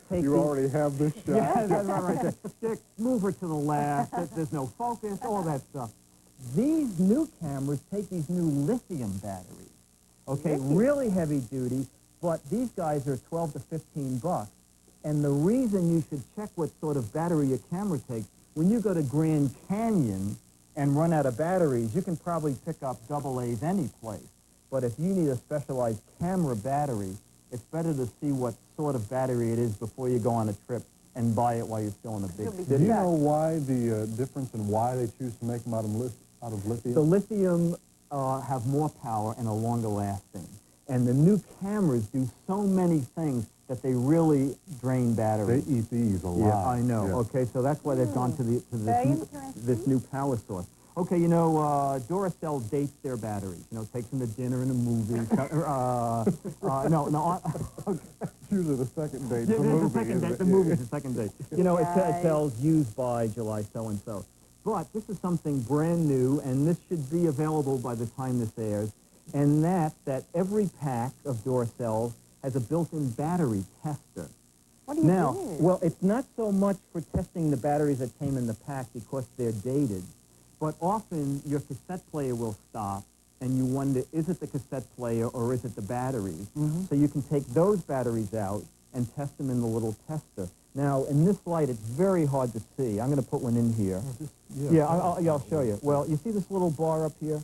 take You already have this shot. Yeah, that's right. Dick, move her to the left. There's no focus, all that stuff. These new cameras take these new lithium batteries. Okay, really heavy duty. But these guys are 12 to 15 bucks. And the reason you should check what sort of battery your camera takes, when you go to Grand Canyon and run out of batteries, you can probably pick up AA's any place. But if you need a specialized camera battery, it's better to see what sort of battery it is before you go on a trip and buy it while you're still in a big city. Do you know why the difference in why they choose to make them out of lithium? The lithium have more power and are longer lasting. And the new cameras do so many things that they really drain batteries. They eat these a lot. Yeah, I know. Yeah. Okay, so that's why they've gone to this new power source. Okay, you know, Duracell dates their batteries. You know, takes them to dinner and the movies. It's usually the second date. The movie's the second date. You know, it tells used by July so-and-so. But this is something brand new, and this should be available by the time this airs. And that every pack of Duracell has a built-in battery tester. What do you Now, do? well, it's not so much for testing the batteries that came in the pack because they're dated, but often your cassette player will stop, and you wonder, is it the cassette player or is it the batteries? So you can take those batteries out and test them in the little tester. Now, in this light, it's very hard to see. I'm going to put one in here. I'll show you. Well, you see this little bar up here?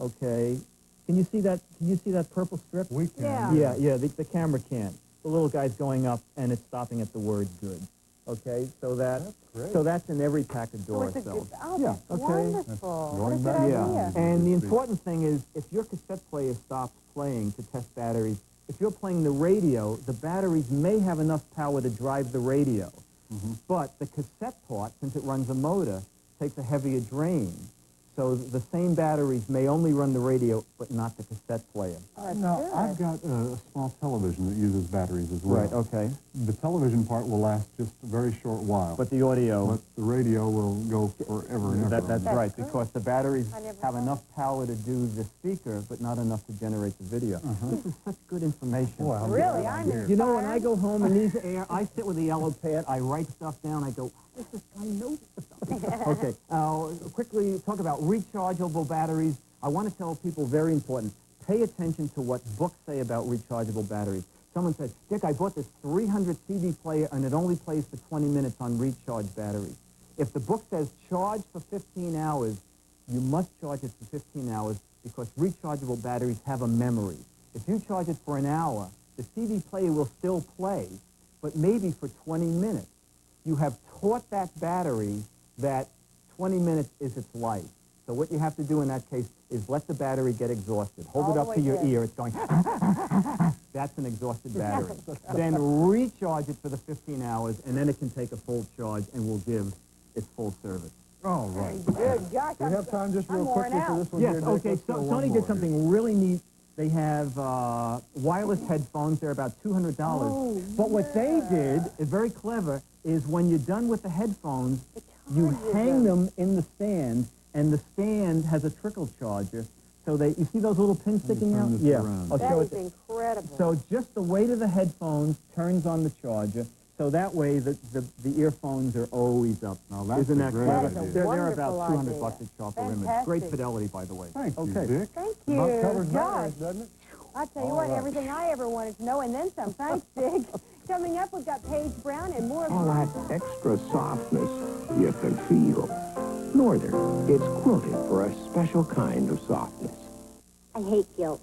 Okay. Can you see that? Can you see that purple strip? We can. Yeah. The camera can't. The little guy's going up, and it's stopping at the word good. Okay, so that's in every pack of door cells. Wonderful. What a good Yeah, idea. and the important thing is, if your cassette player stops playing to test batteries, if you're playing the radio, the batteries may have enough power to drive the radio, but the cassette part, since it runs a motor, takes a heavier drain. So the same batteries may only run the radio, but not the cassette player. Now, I've got a small television that uses batteries as well. Right, okay. The television part will last just a very short while. But the audio... But the radio will go forever and ever. That's right, because the batteries have enough power to do the speaker, but not enough to generate the video. This is such good information. Boy, Really, I'm You know, when I go home and these air, I sit with the yellow pad, I write stuff down, I go, this guy knows stuff. Okay, quickly talk about rechargeable batteries. I want to tell people, very important, pay attention to what books say about rechargeable batteries. Someone said, Dick, I bought this 300 CD player and it only plays for 20 minutes on recharge batteries. If the book says charge for 15 hours, you must charge it for 15 hours because rechargeable batteries have a memory. If you charge it for an hour, the CD player will still play, but maybe for 20 minutes. You have taught that battery that 20 minutes is its life. So what you have to do in that case is let the battery get exhausted. Hold it up to your ear. It's going, that's an exhausted battery. Then recharge it for the 15 hours, and then it can take a full charge and will give its full service. All right. Good, Josh. We have time just real quickly for this one Yes, here, Dick. okay, Let's so go one Sony more did something really neat. They have wireless headphones. They're about $200. But what they did is very clever, is when you're done with the headphones, you hang them in the stand, and the stand has a trickle charger. So you see those little pins sticking out? Yeah, I'll show it. That is incredible. So just the weight of the headphones turns on the charger. So that way the earphones are always up. Now that's Isn't that a great clever? idea. They're about Wonderful $200 idea. at Shop for Women. Fantastic. Great fidelity, by the way. Thank you, Okay. Dick. Thank About you, covers Josh. matters, doesn't it? I'll tell you All what, right. everything I ever wanted to know, and then some. Thanks, Dick. Coming up, we've got Paige Brown and more of All that extra softness you can feel. Northern, it's quilted for a special kind of softness. I hate guilt.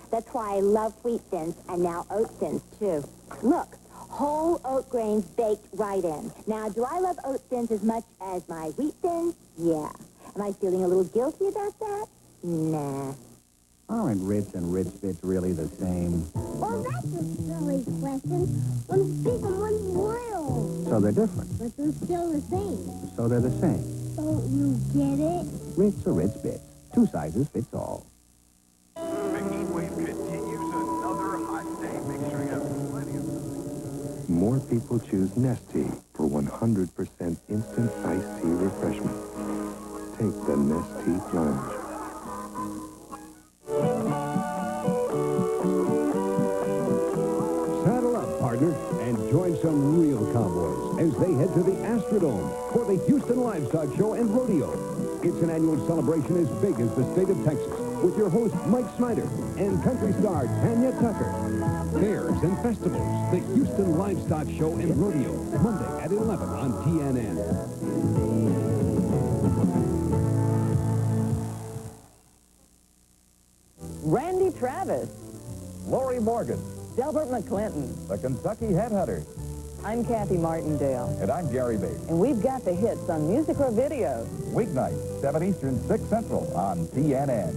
That's why I love wheat thins and now oat thins, too. Look, whole oat grains baked right in. Now, do I love oat thins as much as my wheat thins? Yeah. Am I feeling a little guilty about that? Nah. Aren't Ritz and Ritz Bits really the same? Well, that's a silly question. One's big and one's little. So they're different. But they're still the same. So they're the same. Don't you get it? Ritz or Ritz Bits. 2 sizes fits all. The heat wave continues another hot day. Make sure you have plenty of... More people choose Nestea for 100% instant iced tea refreshment. Take the Nestea plunge. Saddle up, partner, and join some real cowboys as they head to the Astrodome for the Houston Livestock Show and Rodeo. It's an annual celebration as big as the state of Texas, with your host, Mike Snyder, and country star Tanya Tucker. Fairs and festivals, the Houston Livestock Show and Rodeo, Monday at 11 on TNN. Randy Travis, Lori Morgan, Delbert McClinton. the Kentucky Headhunters, I'm Kathy Martindale, and I'm Gary Bates. and we've got the hits on music or video. Weeknights, 7 Eastern, 6 Central on TNN.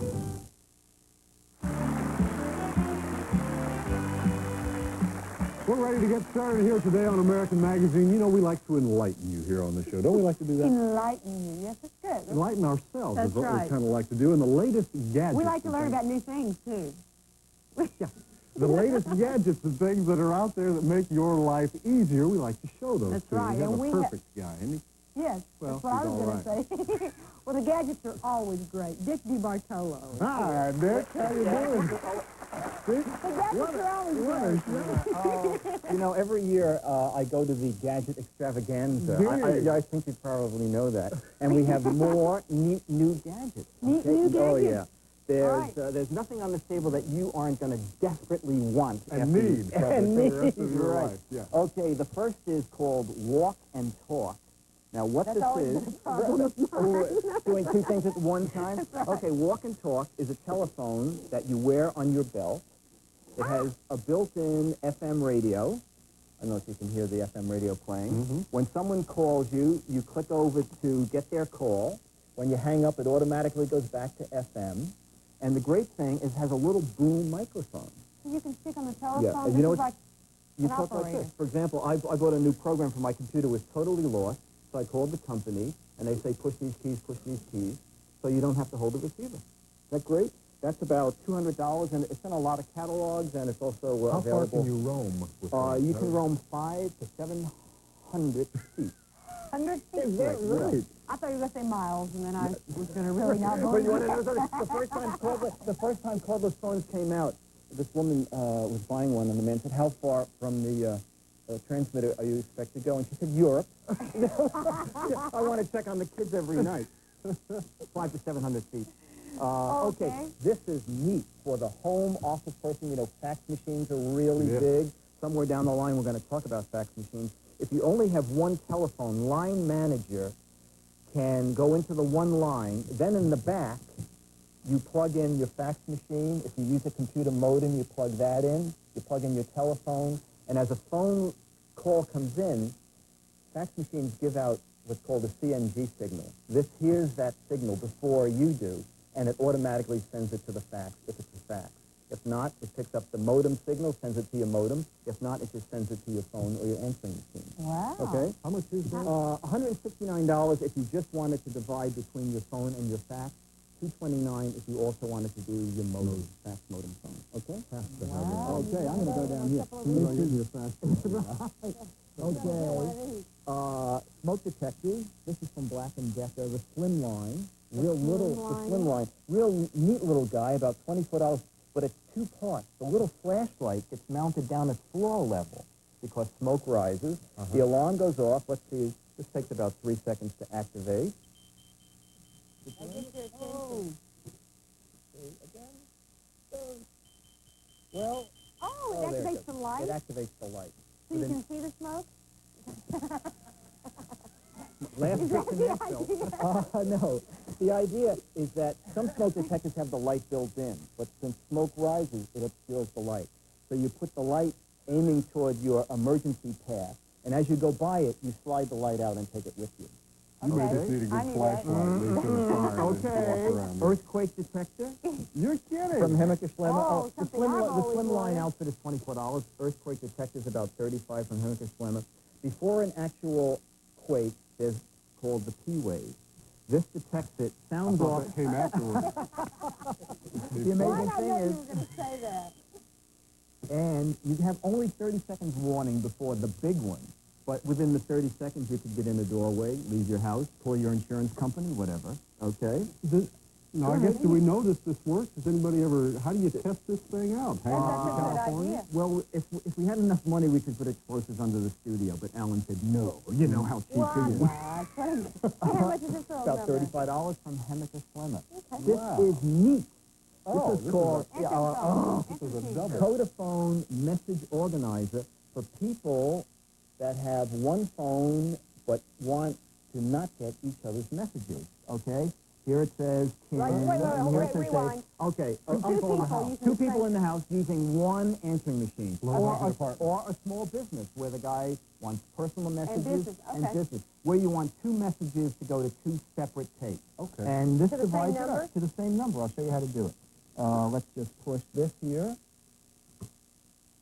We're ready to get started here today on American Magazine. You know, we like to enlighten you here on the show. Don't we like to do that? Enlighten you. Yes, it's good. Enlighten ourselves That's is what right. we kind of like to do. And the latest gadgets. We like to learn about new things, too. The latest gadgets and things that are out there that make your life easier, we like to show those That's to you. right, We have and a we perfect guy, isn't he? Yes, Well, that's what I he's was all going to say. Well, the gadgets are always great. Dick DeBartolo. Hi, Dick. How you doing? The gadgets are always great. You know, every year I go to the gadget extravaganza. I think you probably know that. And we have more neat new gadgets. Neat new Oh, gadgets? yeah. There's nothing on this table that you aren't going to desperately want. And need. And for need, the rest of your right. life. Yeah. Okay, the first is called Walk and Talk. Now, what That's this always is, been a problem of mine. doing two things at one time. Okay, Walk and Talk is a telephone that you wear on your belt. It has a built-in FM radio. I don't know if you can hear the FM radio playing. When someone calls you, you click over to get their call. When you hang up, it automatically goes back to FM. And the great thing is it has a little boom microphone. So you can stick on the telephone. Yeah, and This you know is like you an talk like operator. this. For example, I bought a new program for my computer. It was totally lost. So I called the company, and they say, push these keys, so you don't have to hold the receiver. Is that great? That's about $200, and it's in a lot of catalogs, and it's also How available. far can you roam with that? You can roam 500 to 700 feet. 100 feet? Is that right? I thought you were going to say miles, and then I was going to really not But you want to know believe something? The first time cordless phones came out, this woman was buying one, and the man said, how far from the transmitter are you expected to go? And she said, Europe. I want to check on the kids every night. 500 to 700 feet. Okay, this is neat for the home office person. You know, fax machines are really big. Somewhere down the line, we're going to talk about fax machines. If you only have one telephone, line manager can go into the one line. Then in the back, you plug in your fax machine. If you use a computer modem, you plug that in. You plug in your telephone. And as a phone call comes in, fax machines give out what's called a CNG signal. This hears that signal before you do, and it automatically sends it to the fax if it's a fax. If not, it picks up the modem signal, sends it to your modem. If not, it just sends it to your phone or your answering machine. Wow. Okay? How much is that? $169 if you just wanted to divide between your phone and your fax. $229 if you also wanted to do your modem, fax modem phone. Okay? Okay, I'm going to go down here. Okay. Smoke detectors. This is from Black & Decker. The slim line. Real neat little guy, about $24. But it's two parts. The little flashlight gets mounted down at floor level because smoke rises. The alarm goes off. Let's see. This takes about 3 seconds to activate. Well, it activates the light? It activates the light. So you can see the smoke? Last Is that trick in the Nashville. No. The idea is that some smoke detectors have the light built in, but since smoke rises, it obscures the light. So you put the light aiming toward your emergency path, and as you go by it, you slide the light out and take it with you. You may just need a good flashlight lead to the fire. Okay. Earthquake detector. You're kidding. From Hemmicker Schlemmer. Oh, the slim line outfit is $24. Earthquake detector is about $35 from Hemmicker Schlemmer. Before an actual quake, there's called the P-wave. This detects it. Sounds off. That came afterwards. The amazing thing is, you were going to say that. and you have only 30 seconds warning before the big one. But within the 30 seconds, you could get in a doorway, leave your house, call your insurance company, whatever. Okay? Now, I guess, do we know this works? Has anybody ever, how do you test this thing out? That's a good idea. Well, if we had enough money, we could put explosives under the studio, but Alan said no. You know how cheap he is. How much is this for? About $35 from Hemmicker Schlemmer. Okay. This is neat. Oh, this is called this is a double. Codaphone Message Organizer for people that have one phone but want to not get each other's messages. Okay? Here it says, rewind. okay, Two two people in the house using one answering machine. Or Or a small business where the guy wants personal messages and business, where you want two messages to go to two separate tapes. Okay. And this To the same divides it number? up to the same number. I'll show you how to do it. Let's just push this here.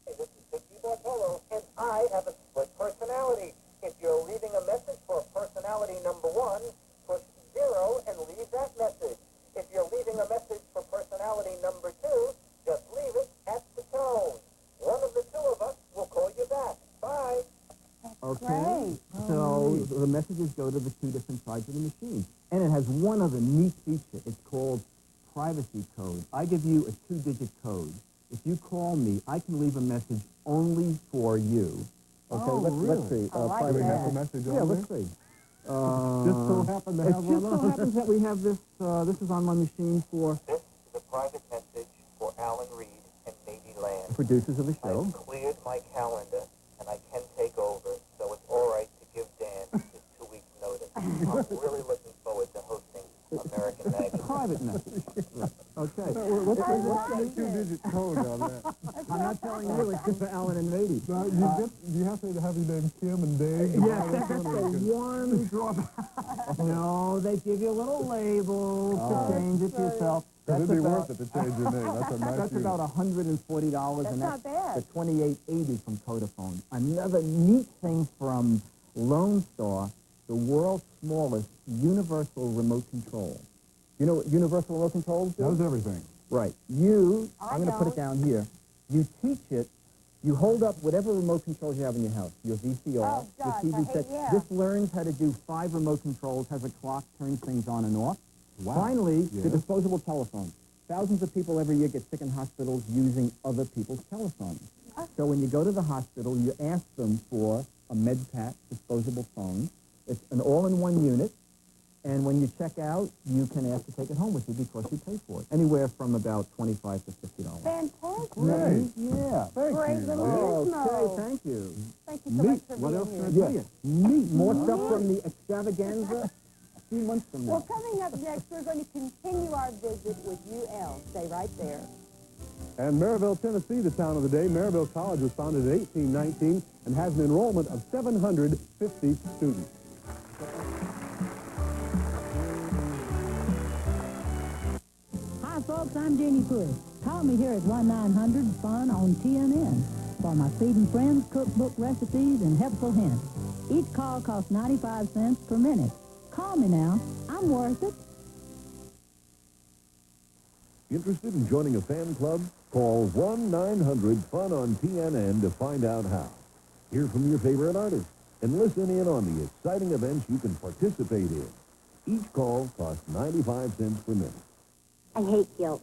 Hey, this is Dick DeBartolo, and I have a split personality. If you're leaving a message for personality number 1, push 0 and leave that message. If you're leaving a message for personality number 2, just leave it at the tone. One of the two of us will call you back. Bye. Okay. So the messages go to the two different sides of the machine. And it has one other neat feature. It's called privacy code. I give you a 2-digit code. If you call me, I can leave a message only for you. Okay, let's see. Do we have a message on there? let's see. Just so happen to have one It just so happens that we have this, this is on my machine for This is a private message for Alan Reed and Navy Land. producers of the show. I've cleared my calendar, and I can take over, so it's all right to give Dan his 2 weeks' notice. I'm really looking forward to hosting American Magazine. Private message. Okay. What's the 2-digit code on that? I'm not telling you, it's just for Alan and Lady. You have to have your name Kim and Dave. Yes, that's the one drawback. No, they give you a little label to change it yourself. It'd be worth it to change your name. That's a nice That's about $140, That's and not bad. the $28.80 from Vodafone. Another neat thing from Lone Star, the world's smallest universal remote control. You know what universal remote controls do? Does everything. Right. I'm going to put it down here. You teach it, you hold up whatever remote controls you have in your house, your VCR, Oh, gosh, your TV I set. hate- yeah. This learns how to do 5 remote controls, has a clock, turns things on and off. Wow. Finally, Yes. the disposable telephone. Thousands of people every year get sick in hospitals using other people's telephones. So when you go to the hospital, you ask them for a MedPack disposable phone. It's an all-in-one unit. And when you check out, you can ask to take it home with you because you pay for it. Anywhere from about $25 to $50. Fantastic. Great. Yeah. Thank Great you. little Okay, gizmo. thank you. Thank you so much for What being else here. can I tell you? Neat. More stuff from the extravaganza a few months from now. Well, coming up next, we're going to continue our visit with UL. Stay right there. And Maryville, Tennessee, the town of the day. Maryville College was founded in 1819 and has an enrollment of 750 students. Hi, folks. I'm Jeannie Push. Call me here at 1-900-FUN on TNN for my Feeding Friends cookbook recipes and helpful hints. Each call costs 95 cents per minute. Call me now. I'm worth it. Interested in joining a fan club? Call 1-900-FUN on TNN to find out how. Hear from your favorite artists and listen in on the exciting events you can participate in. Each call costs 95 cents per minute. I hate guilt.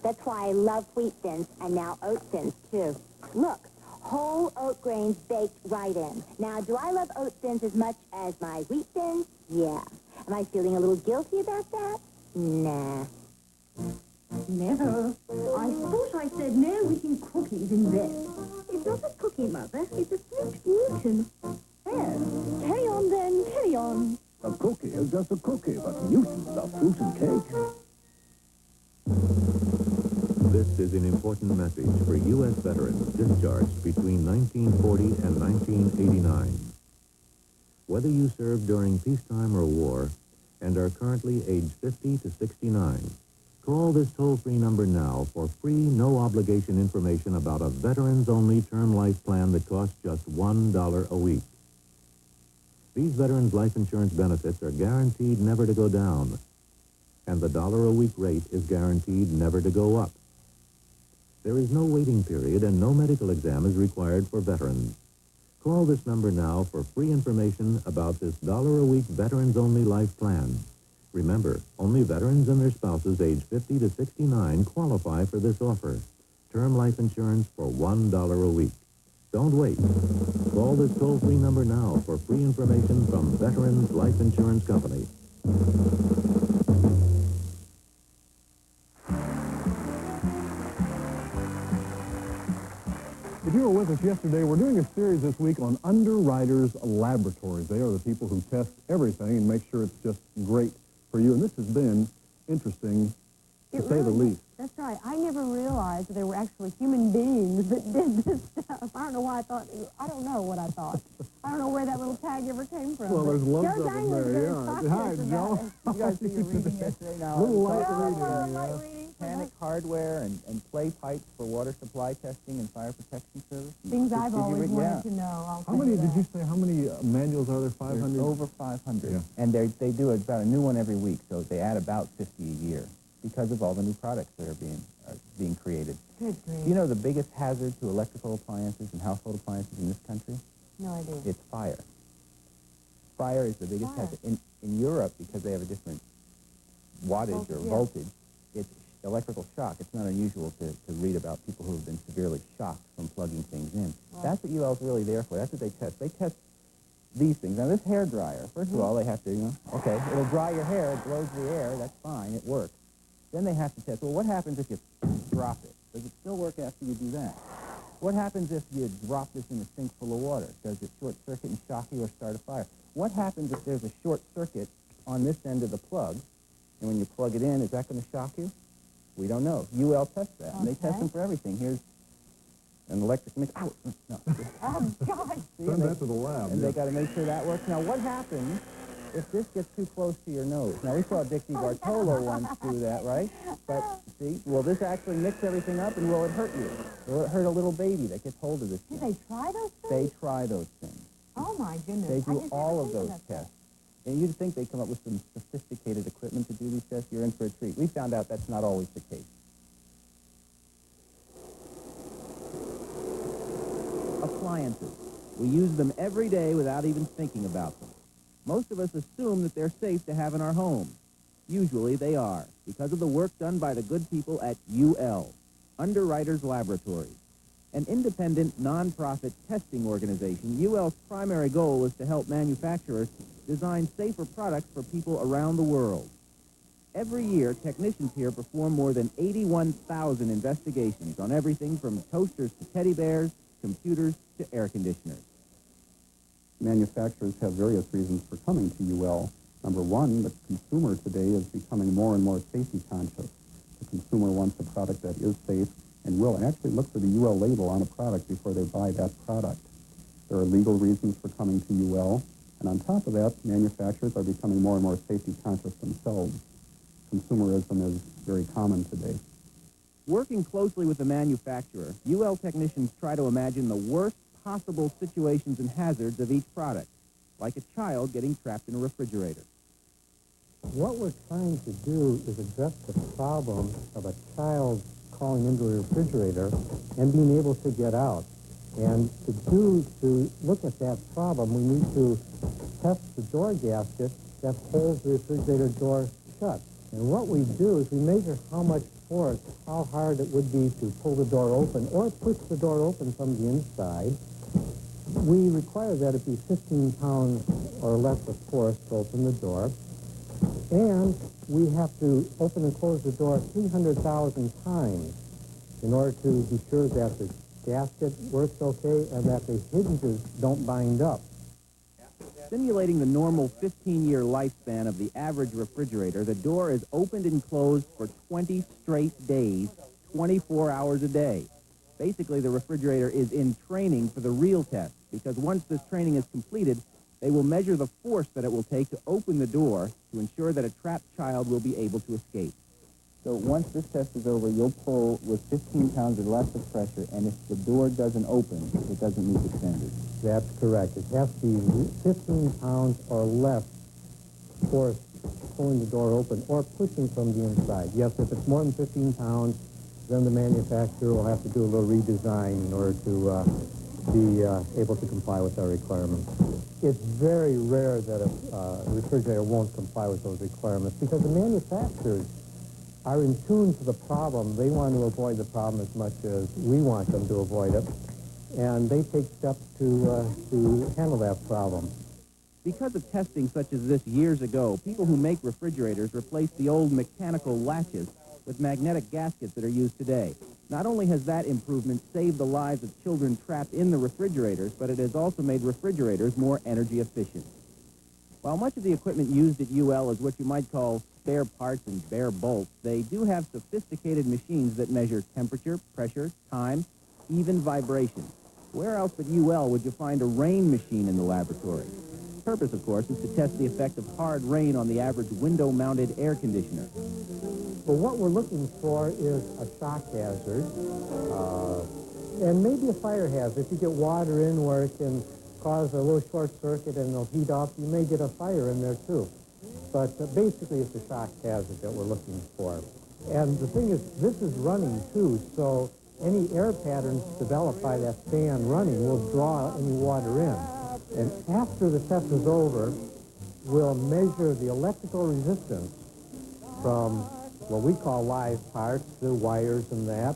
That's why I love wheat thins and now oat thins, too. Look, whole oat grains baked right in. Now, do I love oat thins as much as my wheat thins? Yeah. Am I feeling a little guilty about that? Nah. Never. I thought I said no eating cookies in bed. It's not a cookie, Mother. It's a Flint Newton. Well, carry on then, carry on. A cookie is just a cookie, but Newton's a fruit and cake. This is an important message for U.S. veterans discharged between 1940 and 1989. Whether you served during peacetime or war and are currently aged 50 to 69, call this toll-free number now for free, no-obligation information about a veterans-only term life plan that costs just $1 a week. These veterans' life insurance benefits are guaranteed never to go down, and the $1-a-week rate is guaranteed never to go up. There is no waiting period and no medical exam is required for veterans. Call this number now for free information about this $1-a-week veterans-only life plan. Remember, only veterans and their spouses aged 50 to 69 qualify for this offer. Term life insurance for $1 a week. Don't wait. Call this toll-free number now for free information from Veterans Life Insurance Company. If you were with us yesterday, we're doing a series this week on Underwriters Laboratories. They are the people who test everything and make sure it's just great for you. And this has been interesting, to say the least. That's right. I never realized that there were actually human beings that did this stuff. I don't know why I thought, I don't know what I thought. I don't know where that little tag ever came from. Well, there's loads Joe of them Dang was there, very yeah. excited Hi, about Joe. it. You guys do your reading yesterday now. Little light Talking reading, about Panic hardware and play pipes for water supply testing and fire protection service. Things Did I've you always read- wanted to know. I'll How tell many, you did that. you say, how many manuals are there? 500? There's over 500. Yeah. And they do about a new one every week, so they add about 50 a year because of all the new products that are being created. Good grief. You know the biggest hazard to electrical appliances and household appliances in this country? No idea. It's fire. Fire is the biggest hazard. In Europe, because they have a different wattage or voltage, it's electrical shock. It's not unusual to read about people who have been severely shocked from plugging things in. Right. That's what UL's really there for. That's what they test. They test these things. Now, this hair dryer, first of all, they have to, okay, it'll dry your hair, it blows the air, that's fine, it works. Then they have to test, well, what happens if you drop it? Does it still work after you do that? What happens if you drop this in a sink full of water? Does it short circuit and shock you or start a fire? What happens if there's a short circuit on this end of the plug, and when you plug it in, is that going to shock you? We don't know. UL tests that, and they test them for everything. Here's an electric mix. Oh, no. Oh, God. Send that to the lab. And they got to make sure that works. Now, what happens if this gets too close to your nose? Now, we saw Dick DeBartolo once do that, right? But, see, will this actually mix everything up, and will it hurt you? Will it hurt a little baby that gets hold of this thing? Do they try those things? They try those things. Oh, my goodness. They do all of those tests. And you'd think they'd come up with some sophisticated equipment to do these tests. You're in for a treat. We found out that's not always the case. Appliances. We use them every day without even thinking about them. Most of us assume that they're safe to have in our homes. Usually they are, because of the work done by the good people at UL, Underwriters Laboratories. An independent, non-profit testing organization, UL's primary goal is to help manufacturers design safer products for people around the world. Every year, technicians here perform more than 81,000 investigations on everything from toasters to teddy bears, computers to air conditioners. Manufacturers have various reasons for coming to UL. Number one, the consumer today is becoming more and more safety conscious. The consumer wants a product that is safe and will actually look for the UL label on a product before they buy that product. There are legal reasons for coming to UL, and on top of that, manufacturers are becoming more and more safety conscious themselves. Consumerism is very common today. Working closely with the manufacturer, UL technicians try to imagine the worst possible situations and hazards of each product, like a child getting trapped in a refrigerator. What we're trying to do is address the problem of a child crawling into a refrigerator and being able to get out. And to look at that problem, we need to test the door gasket that holds the refrigerator door shut. And what we do is we measure how much force, how hard it would be to pull the door open or push the door open from the inside. We require that it be 15 pounds or less of force to open the door. And we have to open and close the door 300,000 times in order to be sure that the gasket works okay and that the hinges don't bind up. Simulating the normal 15-year lifespan of the average refrigerator, the door is opened and closed for 20 straight days, 24 hours a day. Basically, the refrigerator is in training for the real test, because once this training is completed, they will measure the force that it will take to open the door to ensure that a trapped child will be able to escape. So once this test is over, you'll pull with 15 pounds or less of pressure, and if the door doesn't open, it doesn't meet the standards. That's correct. It has to be 15 pounds or less force pulling the door open or pushing from the inside. Yes, if it's more than 15 pounds, then the manufacturer will have to do a little redesign in order to be able to comply with our requirements. It's very rare that a refrigerator won't comply with those requirements because the manufacturers are in tune to the problem. They want to avoid the problem as much as we want them to avoid it, and they take steps to handle that problem. Because of testing such as this years ago, people who make refrigerators replaced the old mechanical latches with magnetic gaskets that are used today. Not only has that improvement saved the lives of children trapped in the refrigerators, but it has also made refrigerators more energy efficient. While much of the equipment used at UL is what you might call spare parts and bare bolts, they do have sophisticated machines that measure temperature, pressure, time, even vibration. Where else but UL would you find a rain machine in the laboratory? The purpose, of course, is to test the effect of hard rain on the average window-mounted air conditioner. But what we're looking for is a shock hazard and maybe a fire hazard. If you get water in where it can cause a little short circuit and it'll heat up, you may get a fire in there too. But basically it's a shock hazard that we're looking for. And the thing is, this is running too, so any air patterns developed by that fan running will draw any water in. And after the test is over, will measure the electrical resistance from what we call live parts, the wires and that,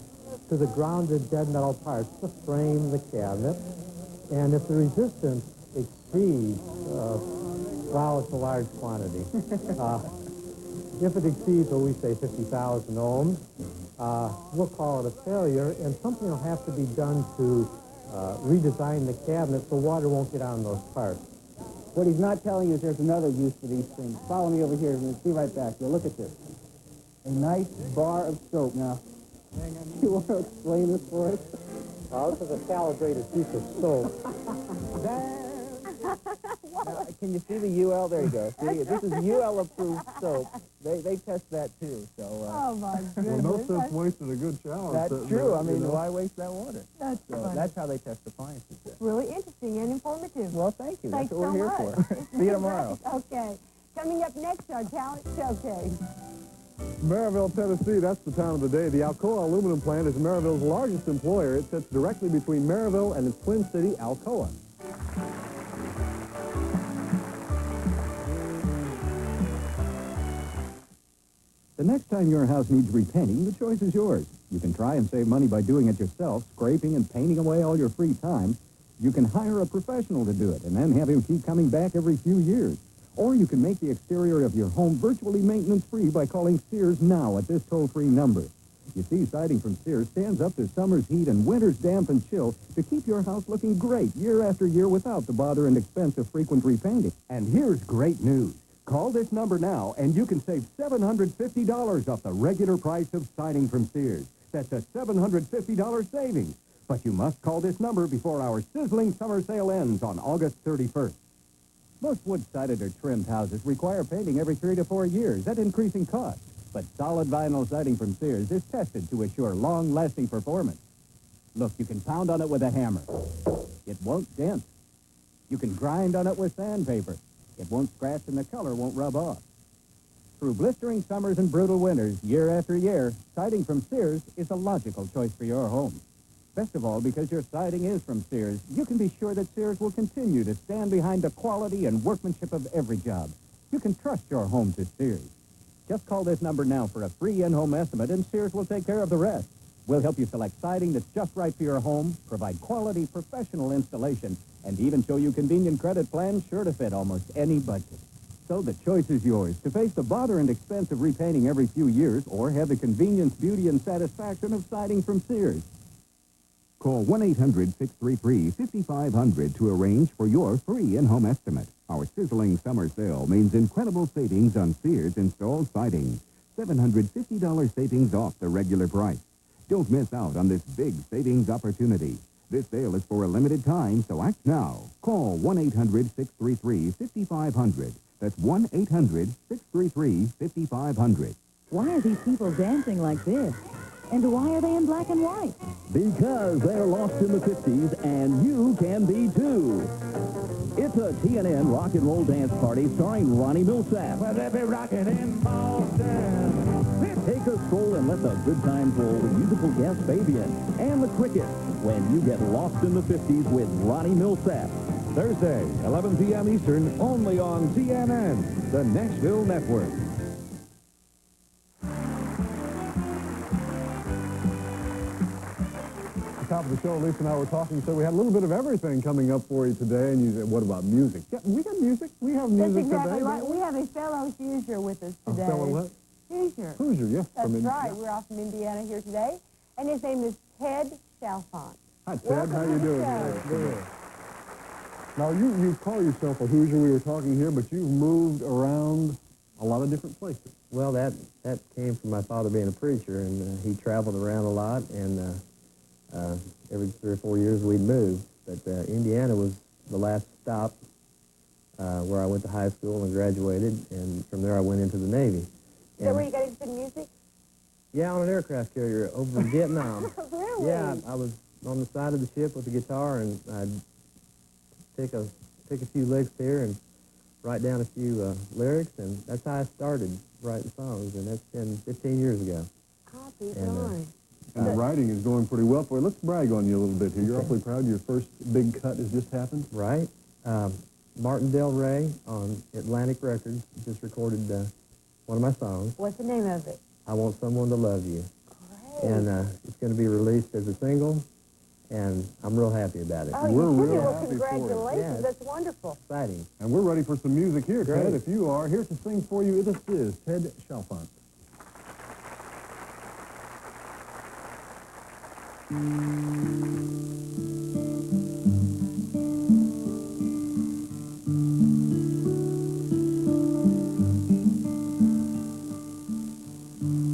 to the grounded dead metal parts, the frame, the cabinet. And if the resistance exceeds, wow, it's a large quantity. If it exceeds, what we say, 50,000 ohms, we'll call it a failure, and something will have to be done to redesign the cabinet so water won't get on those parts. What he's not telling you is there's another use for these things. Follow me over here, and see right back. You'll look at this. A nice bar of soap. Now, you want to explain this for us? This is a calibrated piece of soap. Now, can you see the UL? There you go. See, this is UL-approved soap. They test that, too. So, oh, my goodness. Well, no sense wasting a good shower. That's true. I mean, why waste that water? That's funny. That's how they test appliances. Really interesting and informative. Well, thank you. Thanks That's what so we're here for. See you tomorrow. Okay. Coming up next, our talent showcase. Maryville, Tennessee, that's the town of the day. The Alcoa aluminum plant is Maryville's largest employer. It sits directly between Maryville and its twin city, Alcoa. The next time your house needs repainting, the choice is yours. You can try and save money by doing it yourself, scraping and painting away all your free time. You can hire a professional to do it and then have him keep coming back every few years. Or you can make the exterior of your home virtually maintenance-free by calling Sears now at this toll-free number. You see, siding from Sears stands up to summer's heat and winter's damp and chill to keep your house looking great year after year without the bother and expense of frequent repainting. And here's great news. Call this number now, and you can save $750 off the regular price of siding from Sears. That's a $750 savings. But you must call this number before our sizzling summer sale ends on August 31st. Most wood-sided or trimmed houses require painting every 3 to 4 years at increasing cost. But solid vinyl siding from Sears is tested to assure long-lasting performance. Look, you can pound on it with a hammer. It won't dent. You can grind on it with sandpaper. It won't scratch and the color won't rub off. Through blistering summers and brutal winters, year after year, siding from Sears is a logical choice for your home. Best of all, because your siding is from Sears, you can be sure that Sears will continue to stand behind the quality and workmanship of every job. You can trust your home to Sears. Just call this number now for a free in-home estimate, and Sears will take care of the rest. We'll help you select siding that's just right for your home, provide quality professional installation, and even show you convenient credit plans sure to fit almost any budget. So the choice is yours, to face the bother and expense of repainting every few years, or have the convenience, beauty, and satisfaction of siding from Sears. Call 1-800-633-5500 to arrange for your free in-home estimate. Our sizzling summer sale means incredible savings on Sears installed siding. $750 savings off the regular price. Don't miss out on this big savings opportunity. This sale is for a limited time, so act now. Call 1-800-633-5500. That's 1-800-633-5500. Why are these people dancing like this? And why are they in black and white? Because they're lost in the 50s, and you can be too. It's a TNN rock and roll dance party starring Ronnie Millsap. Well, they be rocking in Boston. Take a stroll and let the good times roll with musical guest Fabian and the Crickets when you get lost in the 50s with Ronnie Millsap. Thursday, 11 p.m. Eastern, only on TNN, the Nashville Network. Top of the show, Lisa and I were talking, so we had a little bit of everything coming up for you today, and you said, what about music? Yeah, we got music. We have music That's exactly today. right. We have a fellow Hoosier with us today. A fellow what? Hoosier. Hoosier, yes. That's right. We're off from Indiana here today, and his name is Ted Chalfont. Hi, Ted. Welcome How to you the doing? show. Good. Now, you call yourself a Hoosier. We were talking here, but you've moved around a lot of different places. Well, that came from my father being a preacher, and he traveled around a lot, and every 3 or 4 years we'd move. But Indiana was the last stop where I went to high school and graduated, and from there I went into the Navy. Is that where you got into music? Yeah, on an aircraft carrier over in Vietnam. Really? Yeah, I was on the side of the ship with a guitar, and I'd take a few licks here and write down a few lyrics, and that's how I started writing songs, and that's been 15 years ago. Copy, And the writing is going pretty well for you. Let's brag on you a little bit here. You're awfully proud. Your first big cut has just happened. Right. Martin Del Rey on Atlantic Records just recorded one of my songs. What's the name of it? I Want Someone to Love You. Great. And it's going to be released as a single, and I'm real happy about it. Oh, We're you should be. real Well, happy for it. congratulations. Yeah. That's wonderful. Exciting. And we're ready for some music here, Great. Ted. If you are, here to sing for you, this is Ted Chalfant.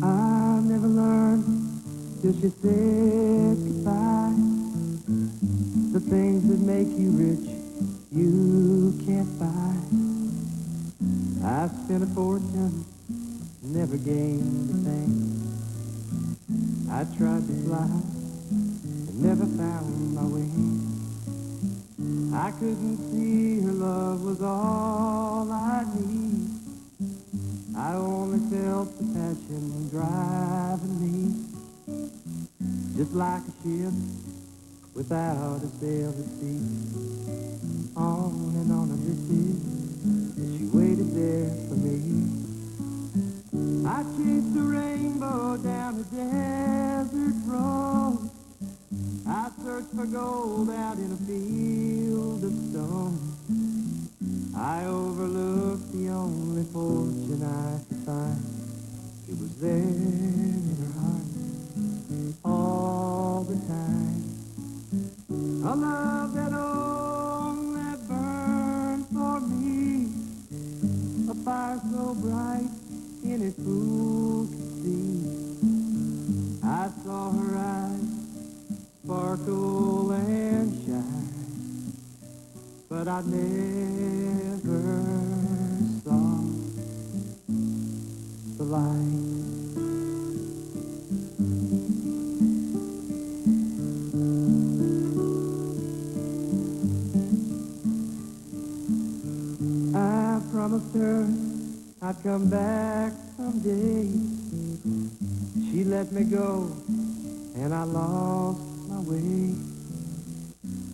I never learned till she said goodbye. The things that make you rich, you can't buy. I've spent a fortune, never gained a thing. I tried to fly, and never found my way. I couldn't see her love was all I need. I only felt the passion driving me, just like a ship without a sail at sea. On and on I drifted, and she waited there for me. I chased the rainbow down a desert road. I searched for gold out in a field of stone. I overlooked the only fortune I could find. It was there in her heart all the time. A love that only burned for me, a fire so bright any fool could see. I saw her eyes sparkle and shine, but I never saw the light. I promised her I'd come back someday. She let me go, and I lost my way.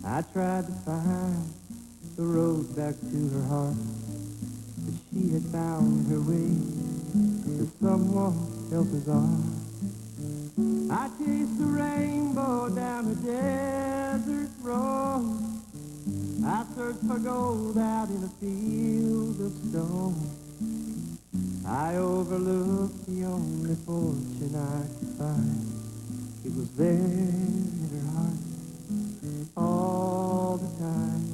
I tried to find the road back to her heart, but she had found her way to someone else's arms. I chased the rainbow down a desert road. I searched for gold out in a field of stone. I overlooked the only fortune I could find. It was there in her heart all the time.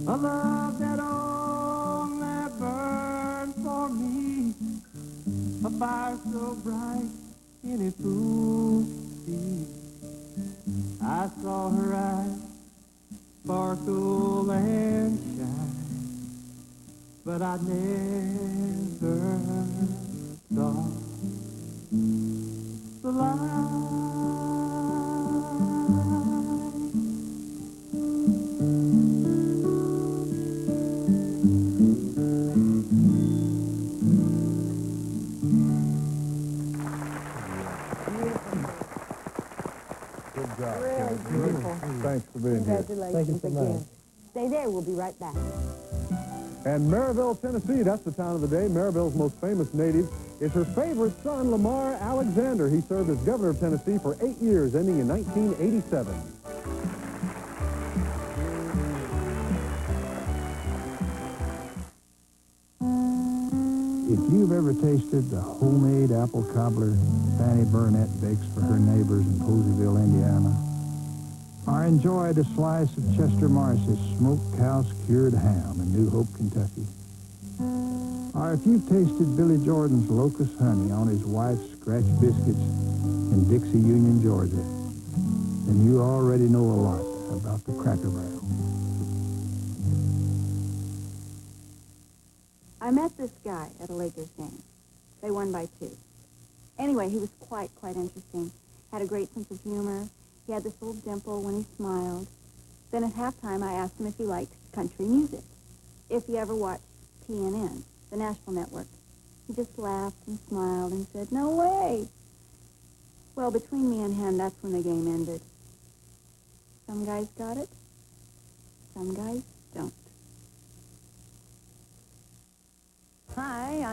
A love that only burned for me, a fire so bright any fool could see. I saw her eyes sparkle and shine, but I never saw the light. Good job. Really beautiful. Thanks for being here. Congratulations Thank you so much. again. Stay there. We'll be right back. And Maryville, Tennessee, that's the town of the day. Maryville's most famous native is her favorite son, Lamar Alexander. He served as governor of Tennessee for 8 years, ending in 1987. If you've ever tasted the homemade apple cobbler Fanny Burnett bakes for her neighbors in Poseyville, Indiana, or enjoyed a slice of Chester Marsh's smoked house-cured ham in New Hope, Kentucky, or if you've tasted Billy Jordan's locust honey on his wife's scratch biscuits in Dixie Union, Georgia, then you already know a lot about the Cracker Barrel. I met this guy at a Lakers game. They won by 2. Anyway, he was quite interesting. Had a great sense of humor. He had this little dimple when he smiled. Then at halftime, I asked him if he liked country music, if he ever watched TNN, the Nashville network. He just laughed and smiled and said, "No way." Well, between me and him, that's when the game ended. Some guys got it. Some guys don't.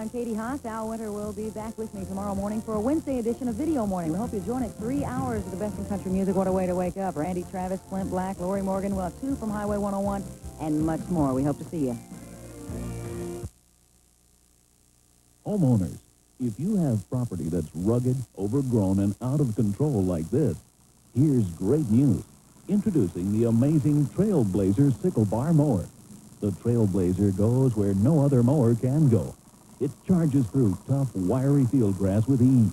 I'm Katie Haas. Al Winter will be back with me tomorrow morning for a Wednesday edition of Video Morning. We hope you join us. 3 hours of the best in country music. What a way to wake up. Randy Travis, Flint Black, Lori Morgan. We'll have 2 from Highway 101 and much more. We hope to see you. Homeowners, if you have property that's rugged, overgrown, and out of control like this, here's great news. Introducing the amazing Trailblazer Sickle Bar Mower. The Trailblazer goes where no other mower can go. It charges through tough, wiry field grass with ease,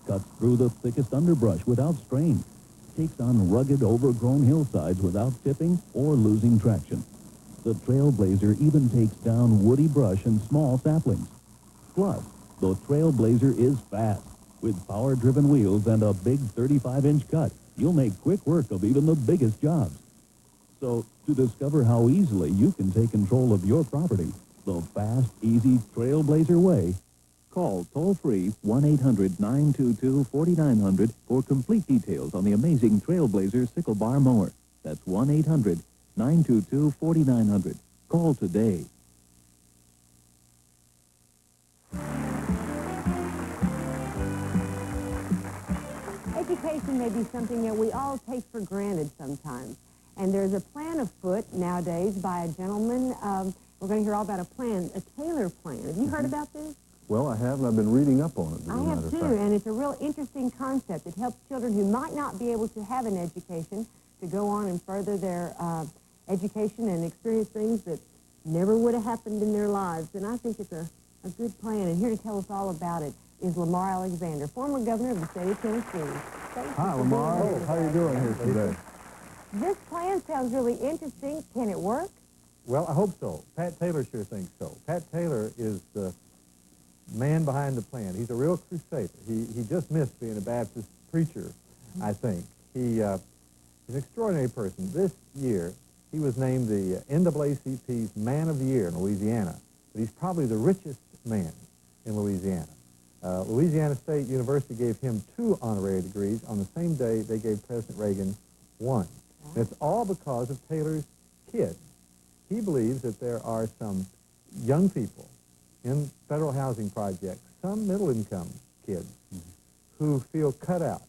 cuts through the thickest underbrush without strain, takes on rugged, overgrown hillsides without tipping or losing traction. The Trailblazer even takes down woody brush and small saplings. Plus, the Trailblazer is fast. With power-driven wheels and a big 35-inch cut, you'll make quick work of even the biggest jobs. So, to discover how easily you can take control of your property, the fast, easy Trailblazer way, call toll-free 1-800-922-4900 for complete details on the amazing Trailblazer Sickle Bar Mower. That's 1-800-922-4900. Call today. Education may be something that we all take for granted sometimes. And there's a plan afoot nowadays by a gentleman. We're going to hear all about a plan, a Taylor plan. Have you heard about this? Well, I have, and I've been reading up on it. I have too, and it's a real interesting concept. It helps children who might not be able to have an education to go on and further their education and experience things that never would have happened in their lives. And I think it's a good plan. And here to tell us all about it is Lamar Alexander, former governor of the state of Tennessee. Hi, Lamar. How are you doing here today? This plan sounds really interesting. Can it work? Well, I hope so. Pat Taylor sure thinks so. Pat Taylor is the man behind the plan. He's a real crusader. He just missed being a Baptist preacher, I think. He's an extraordinary person. This year, he was named the NAACP's Man of the Year in Louisiana. But he's probably the richest man in Louisiana. Louisiana State University gave him 2 honorary degrees. On the same day, they gave President Reagan 1. And it's all because of Taylor's kids. He believes that there are some young people in federal housing projects, some middle-income kids, who feel cut out,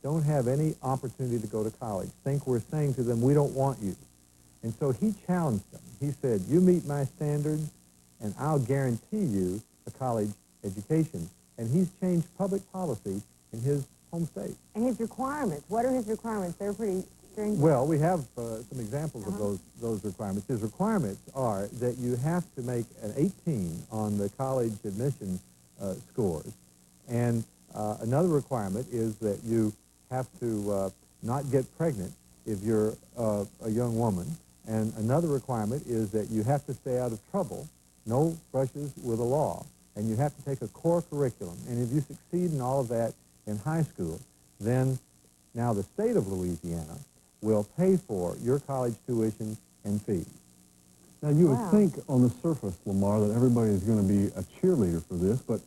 don't have any opportunity to go to college, think we're saying to them, we don't want you. And so he challenged them. He said, you meet my standards, and I'll guarantee you a college education. And he's changed public policy in his home state. And his requirements, what are his requirements? They're pretty stringent. Well, we have some examples of those requirements. His requirements are that you have to make an 18 on the college admission scores. And another requirement is that you have to not get pregnant if you're a young woman. And another requirement is that you have to stay out of trouble, no brushes with the law. And you have to take a core curriculum. And if you succeed in all of that in high school, then now the state of Louisiana will pay for your college tuition and fees. Now, you would think on the surface, Lamar, that everybody is going to be a cheerleader for this, but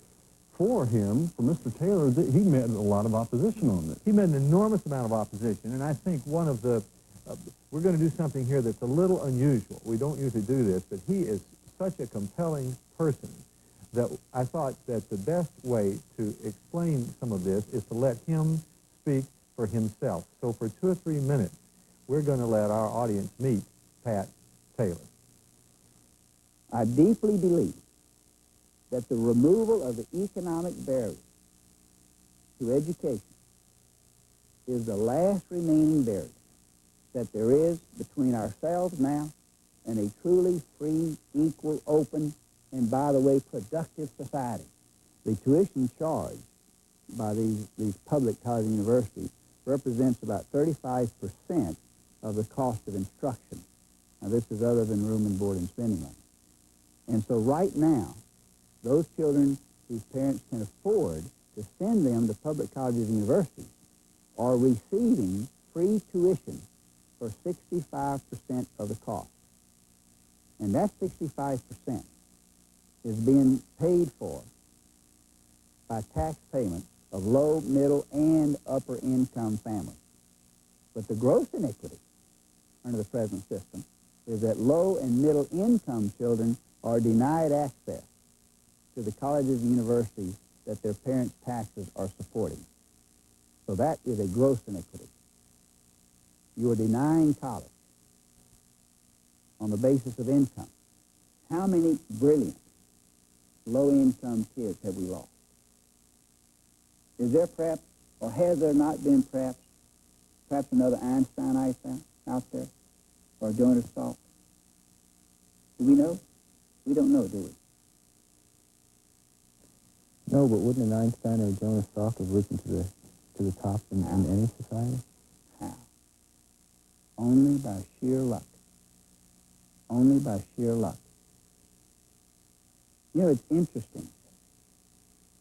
for him, for Mr. Taylor, he met a lot of opposition on this. He met an enormous amount of opposition, and I think one of the, we're going to do something here that's a little unusual. We don't usually do this, but he is such a compelling person that I thought that the best way to explain some of this is to let him speak for himself. So for 2 or 3 minutes, we're going to let our audience meet Pat Taylor. I deeply believe that the removal of the economic barrier to education is the last remaining barrier that there is between ourselves now and a truly free, equal, open, and, by the way, productive society. The tuition charged by these public college universities represents about 35% of the cost of instruction. Now, this is other than room and board and spending money. And so right now, those children whose parents can afford to send them to public colleges and universities are receiving free tuition for 65% of the cost. And that 65% is being paid for by tax payments of low, middle, and upper income families. But the gross iniquity under the present system is that low and middle income children are denied access to the colleges and universities that their parents' taxes are supporting. So that is a gross iniquity. You are denying college on the basis of income. How many brilliant, low-income kids have we lost? Is there perhaps, or has there not been perhaps another Einstein out there, or Jonas Salk? Do we know? We don't know, do we? No, but wouldn't an Einstein or Jonas Salk have risen to the top in any society? How? Only by sheer luck. Only by sheer luck. You know, it's interesting.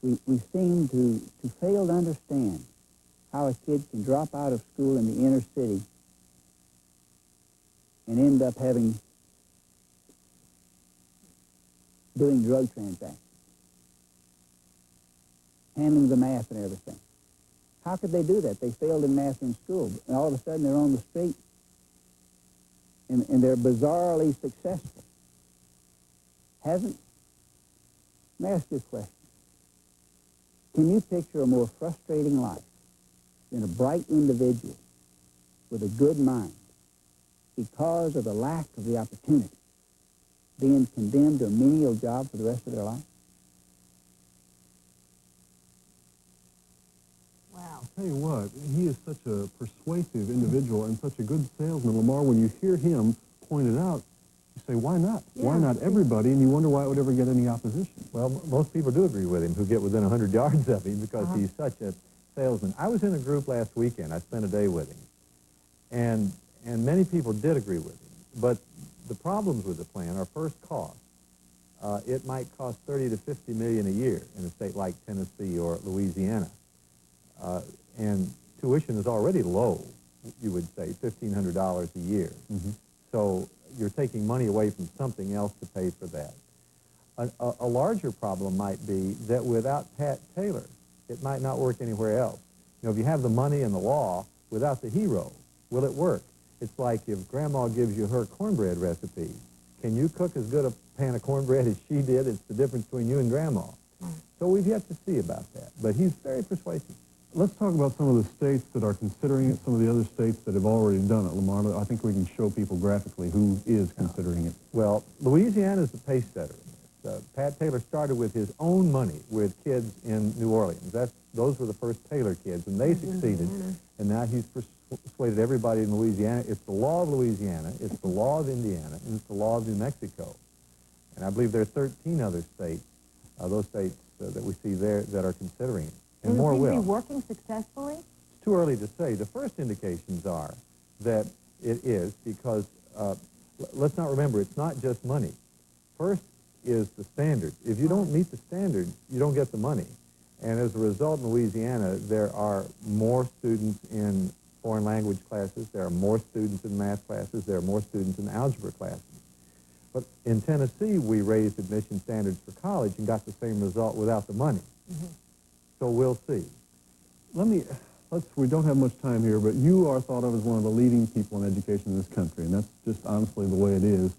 We seem to fail to understand how a kid can drop out of school in the inner city and end up doing drug transactions, handling the math and everything. How could they do that? They failed in math in school, and all of a sudden they're on the street, and they're bizarrely successful. Let me ask you a question. Can you picture a more frustrating life than a bright individual with a good mind, because of the lack of the opportunity, being condemned to a menial job for the rest of their life? Wow. I'll tell you what, he is such a persuasive individual and such a good salesman, Lamar. When you hear him pointed out, you say, why not? Yeah. Why not everybody? And you wonder why it would ever get any opposition. Well, most people do agree with him who get within 100 yards of him because he's such a salesman. I was in a group last weekend. I spent a day with him. And many people did agree with him. But the problems with the plan are first cost. It might cost $30 to $50 million a year in a state like Tennessee or Louisiana. And tuition is already low, you would say, $1,500 a year. So you're taking money away from something else to pay for that. A larger problem might be that without Pat Taylor, it might not work anywhere else. You know, if you have the money and the law, without the hero, will it work? It's like if Grandma gives you her cornbread recipe. Can you cook as good a pan of cornbread as she did? It's the difference between you and Grandma. So we've yet to see about that. But he's very persuasive. Let's talk about some of the states that are considering it, some of the other states that have already done it. Lamar, I think we can show people graphically who is considering it. Well, Louisiana is the pace setter. Pat Taylor started with his own money with kids in New Orleans. Those were the first Taylor kids, and they succeeded. And now he's persuaded everybody in Louisiana. It's the law of Louisiana, it's the law of Indiana, and it's the law of New Mexico. And I believe there are 13 other states, those states that we see there that are considering it. And more will. Is it working successfully? It's too early to say. The first indications are that it is because, let's not remember, it's not just money. First is the standard. If you don't meet the standard, you don't get the money. And as a result, in Louisiana, there are more students in foreign language classes, there are more students in math classes, there are more students in algebra classes. But in Tennessee, we raised admission standards for college and got the same result without the money. So we'll see. We don't have much time here, but you are thought of as one of the leading people in education in this country, and that's just honestly the way it is.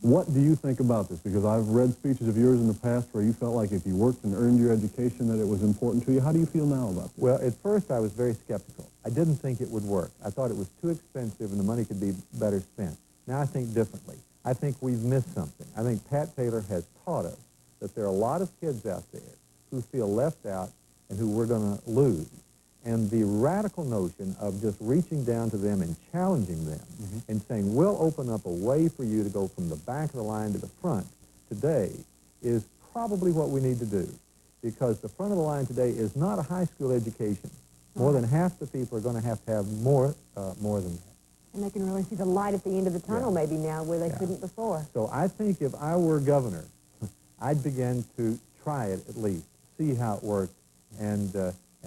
What do you think about this? Because I've read speeches of yours in the past where you felt like if you worked and earned your education that it was important to you. How do you feel now about this? Well, at first I was very skeptical. I didn't think it would work. I thought it was too expensive and the money could be better spent. Now I think differently. I think we've missed something. I think Pat Taylor has taught us that there are a lot of kids out there who feel left out and who we're going to lose. And the radical notion of just reaching down to them and challenging them and saying, we'll open up a way for you to go from the back of the line to the front today is probably what we need to do. Because the front of the line today is not a high school education. More than half the people are going to have more than that. And they can really see the light at the end of the tunnel maybe now where they couldn't before. So I think if I were governor, I'd begin to try it at least, see how it works, and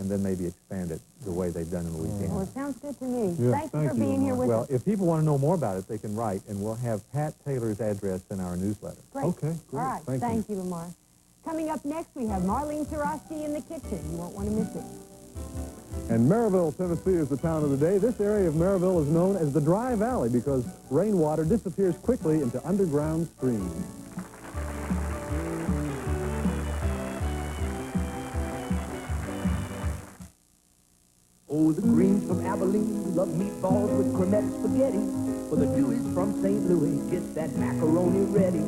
then maybe expand it the way they've done in Louisiana. Well, it sounds good to me. Yeah, Thank you for being here with well, us. if people want to know more about it, they can write, and we'll have Pat Taylor's address in our newsletter. Great. Okay, great. All right, thank you, Lamar. Coming up next, we have Marlene Tarosky in the kitchen. You won't want to miss it. And Maryville, Tennessee is the town of the day. This area of Maryville is known as the Dry Valley because rainwater disappears quickly into underground streams. Abilene love meatballs with cremette spaghetti. For the Deweys from St. Louis get that macaroni ready.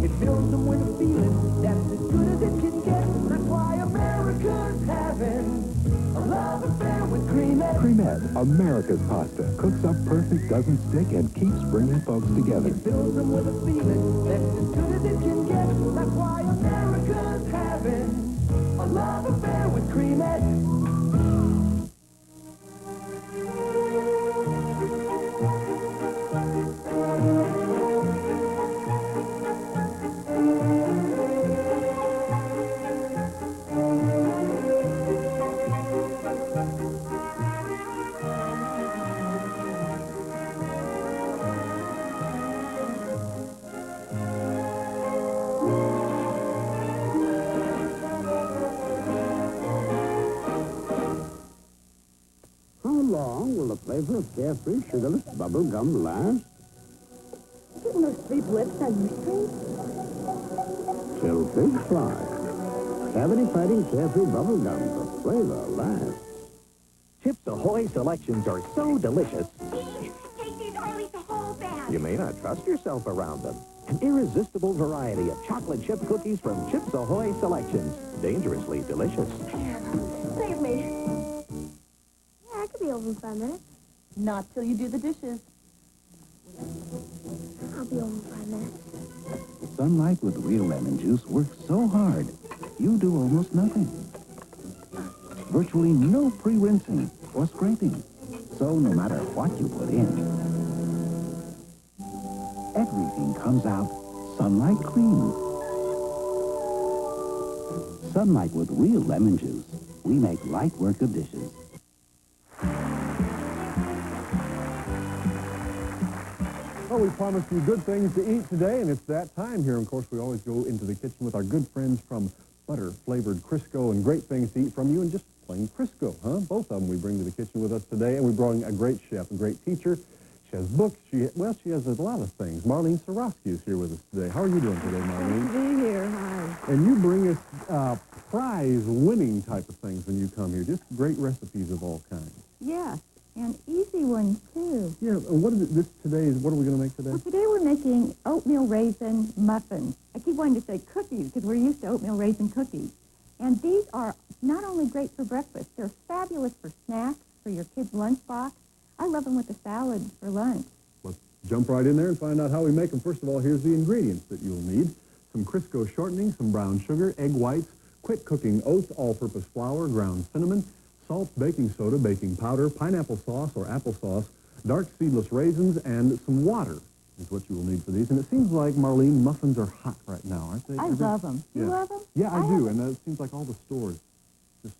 It fills them with a feeling that's as good as it can get. That's why America's having a love affair with cremette. Cremette, America's pasta. Cooks up perfect, doesn't stick, and keeps bringing folks together. It fills them with a feeling that's as good as it can get. That's why America's having a love affair with cremette. How long will the flavor of carefree sugarless bubble gum last? Didn't those three blips on your street? Till pigs fly. Cavity-fighting carefree bubble gum, the flavor lasts. Chips Ahoy selections are so delicious, Take these early to hold that. you may not trust yourself around them. An irresistible variety of chocolate chip cookies from Chips Ahoy selections. Dangerously delicious. Save me. Yeah, I could be over in 5 minutes. Not till you do the dishes. I'll be over in 5 minutes. Sunlight with real lemon juice works so hard, you do almost nothing. Virtually no pre-rinsing or scraping. So no matter what you put in, everything comes out Sunlight clean. Sunlight with real lemon juice. We make light work of dishes. Well, we promised you good things to eat today, and it's that time here. Of course, we always go into the kitchen with our good friends from butter-flavored Crisco and great things to eat from you, and just plain Crisco, huh? Both of them we bring to the kitchen with us today, and we brought a great chef, a great teacher. She has books. She has a lot of things. Marlene Sarosky is here with us today. How are you doing today, Marlene? Nice to be here. Hi. And you bring us prize-winning type of things when you come here. Just great recipes of all kinds. Yes, and easy ones, too. Yeah, and what is it, what are we going to make today? Well, today we're making oatmeal raisin muffins. I keep wanting to say cookies because we're used to oatmeal raisin cookies. And these are not only great for breakfast, they're fabulous for snacks, for your kid's lunchbox. I love them with a salad for lunch. Let's jump right in there and find out how we make them. First of all, here's the ingredients that you'll need. Some Crisco shortening, some brown sugar, egg whites, quick cooking oats, all-purpose flour, ground cinnamon, salt, baking soda, baking powder, pineapple sauce or applesauce, dark seedless raisins, and some water is what you will need for these. And it seems like, Marlene, muffins are hot right now, aren't they? I love them. Yeah. You love them? Yeah, I do, and it seems like all the stores.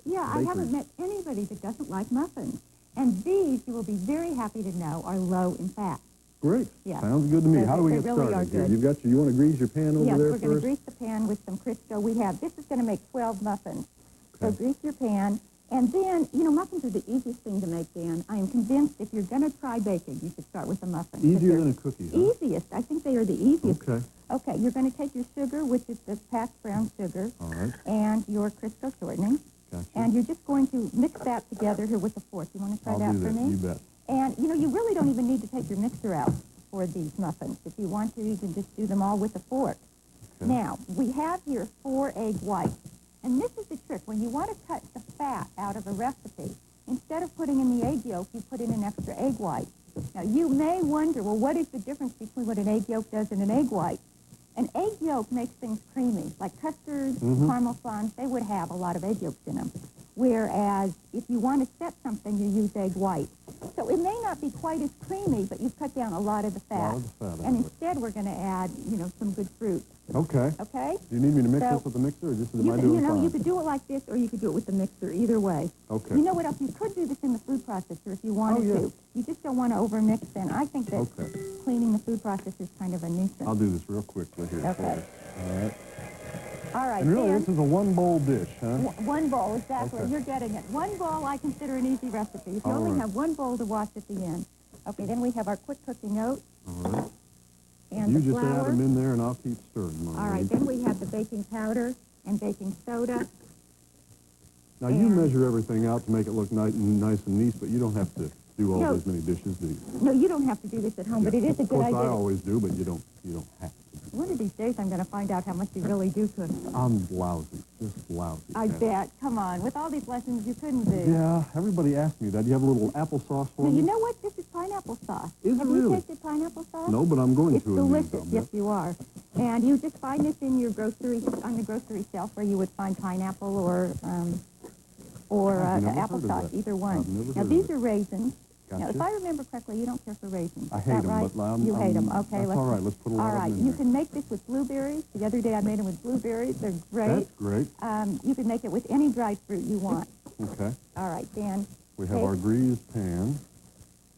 Yeah, I haven't met anybody that doesn't like muffins. And these, you will be very happy to know, are low in fat. Great. Yeah. Sounds good to me. How do we They get really started are here? good. You've got you want to grease your pan over Yes, there we're going to first? grease the pan with some Crisco. This is going to make 12 muffins. So grease your pan. And then, muffins are the easiest thing to make, Dan. I am convinced if you're going to try baking, you should start with a muffin. Easier than a cookie, huh? Easiest. I think they are the easiest. Okay. Okay, you're going to take your sugar, which is the packed brown sugar, All right. and your Crisco shortening. Gotcha. And you're just going to mix that together here with a fork. You want to try I'll that do for that. me? You bet. And, you really don't even need to take your mixer out for these muffins. If you want to, you can just do them all with a fork. Okay. Now, we have here 4 egg whites. And this is the trick. When you want to cut the fat out of a recipe, instead of putting in the egg yolk, you put in an extra egg white. Now, you may wonder, well, what is the difference between what an egg yolk does and an egg white? An egg yolk makes things creamy, like custards, caramel flan, they would have a lot of egg yolks in them. Whereas if you want to set something, you use egg white. So it may not be quite as creamy, but you've cut down a lot of the fat. And instead, we're going to add, some good fruit. Okay. Okay? Do you need me to mix So, this with the mixer, or just am You I could, doing fine? you could do it like this, or you could do it with the mixer, either way. Okay. You know what else? You could do this in the food processor if you wanted to. You just don't want to overmix then. I think that cleaning the food processor is kind of a nuisance. I'll do this real quickly here. Okay. All right. All right, And really, Dan, this is a one-bowl dish, huh? one bowl, exactly. Okay. You're getting it. One bowl I consider an easy recipe. You All only right. have one bowl to wash at the end. Okay, then we have our quick cooking oats All right. and You the just flour. add them in there, and I'll keep stirring, Marlene. All right, then we have the baking powder and baking soda. Now, you measure everything out to make it look nice and neat, but you don't have to do all No. those many dishes, do you? No, you don't have to do this at home, but it is a Of good course, idea. I always do, but you don't have to. One of these days, I'm going to find out how much you really do cook. I'm lousy, just lousy. I bet. Come on. With all these lessons, you couldn't do. Yeah, everybody asks me that. Do you have a little applesauce for Now, me? you know what? This is pineapple sauce. Is it Have really? you tasted pineapple sauce? No, but I'm going It's to. in these, delicious. I'll Yes, bet. you are. And you just find this in your on the grocery shelf where you would find pineapple or I've never heard of applesauce, that. either one. I've never Now, heard these of it. are raisins. Now, Gotcha. if I remember correctly, you don't care for raisins. I Is hate that them, right? but you hate them. Okay, that's all right. Let's put a lot all of right. them in You there. can make this with blueberries. The other day I made them with blueberries. They're great. That's great. You can make it with any dried fruit you want. Okay. All right, Dan. We have Okay. our greased pan,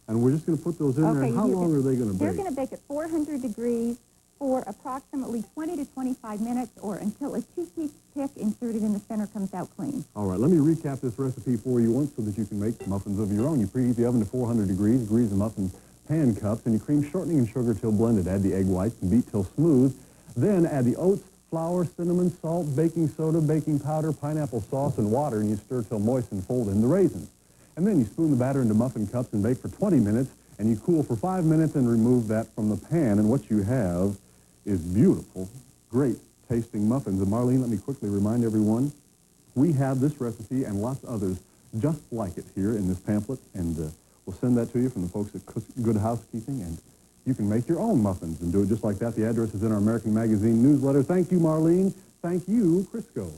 and we're just going to put those in there. Okay, And how long are they going to They're bake? going to bake at 400 degrees for approximately 20 to 25 minutes or until a toothpick inserted in the center comes out clean. All right, let me recap this recipe for you once so that you can make muffins of your own. You preheat the oven to 400 degrees, grease the muffin pan cups, and you cream shortening and sugar till blended. Add the egg whites and beat till smooth. Then add the oats, flour, cinnamon, salt, baking soda, baking powder, pineapple sauce, and water, and you stir till moist and fold in the raisins. And then you spoon the batter into muffin cups and bake for 20 minutes, and you cool for 5 minutes and remove that from the pan. And what you have is beautiful, great tasting muffins. And Marlene, let me quickly remind everyone, we have this recipe and lots of others just like it here in this pamphlet, and we'll send that to you from the folks at Good Housekeeping, and you can make your own muffins and do it just like that. The address is in our American Magazine newsletter. Thank you, Marlene. Thank you, Crisco.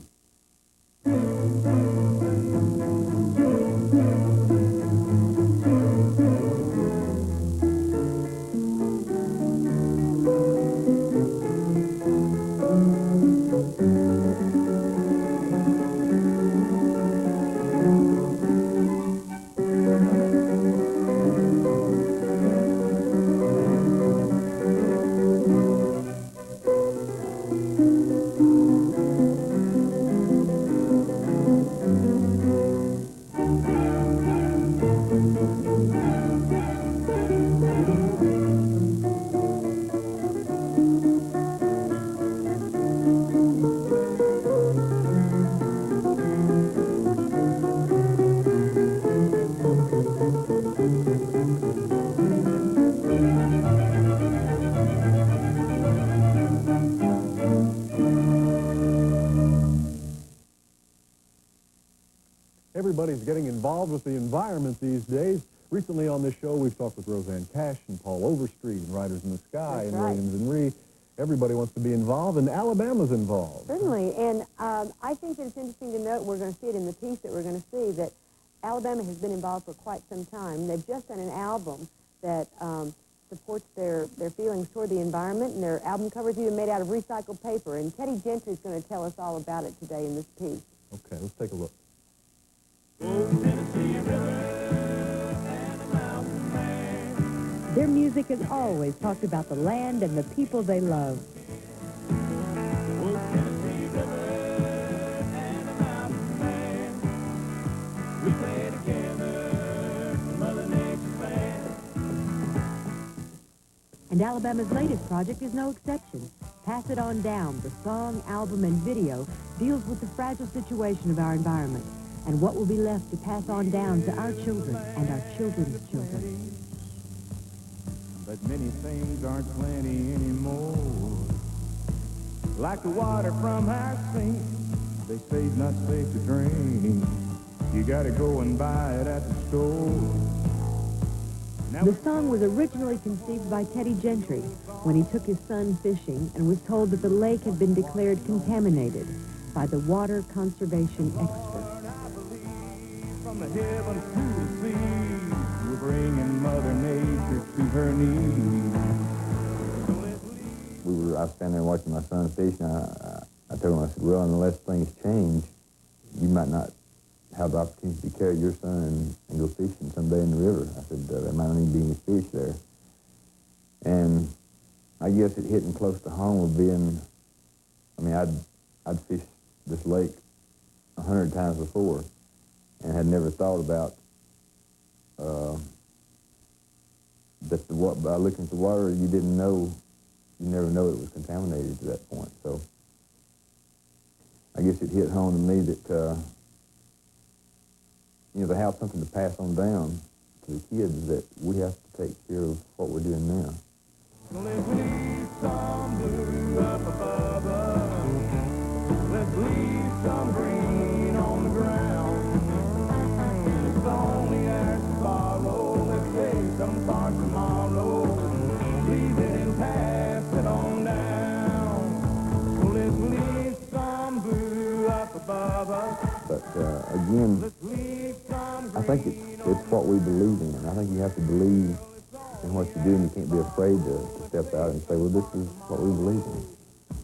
Everybody's getting involved with the environment these days. Recently on this show, we've talked with Roseanne Cash and Paul Overstreet and Riders in the Sky and Williams and Ree. Everybody wants to be involved, and Alabama's involved. Certainly, and I think that it's interesting to note, we're going to see it in the piece that we're going to see, that Alabama has been involved for quite some time. They've just done an album that supports their feelings toward the environment, and their album cover is even made out of recycled paper. And Teddy Gentry is going to tell us all about it today in this piece. Okay, let's take a look. Their music has always talked about the land and the people they love. And Alabama's latest project is no exception. Pass It On Down, the song, album, and video deals with the fragile situation of our environment and what will be left to pass on down to our children and our children's children. But many things aren't plenty anymore. Like the water from our sink, they say it's not safe to drink. You gotta go and buy it at the store. The song was originally conceived by Teddy Gentry when he took his son fishing and was told that the lake had been declared contaminated by the water conservation experts. From the heavens to the sea, we're bringing Mother Nature to her knees. I was standing there watching my son fish, and I told him, I said, well, unless things change, you might not have the opportunity to carry your son and go fishing someday in the river. I said, there might not even be any fish there. And I guess it hitting close to home of being, I mean, I'd fished this lake 100 times before and had never thought about that by looking at the water, you never know it was contaminated to that point. So I guess it hit home to me that, to have something to pass on down to the kids that we have to take care of what we're doing now. Let's leave some blue up above us. Let's leave some green on the ground. It's only ours to borrow. Let's save some for tomorrow. Leave it and pass it on down. So let's leave some blue up above us. But again, I think it's what we believe in. I think you have to believe in what you do, and you can't be afraid to step out and say, well, this is what we believe in.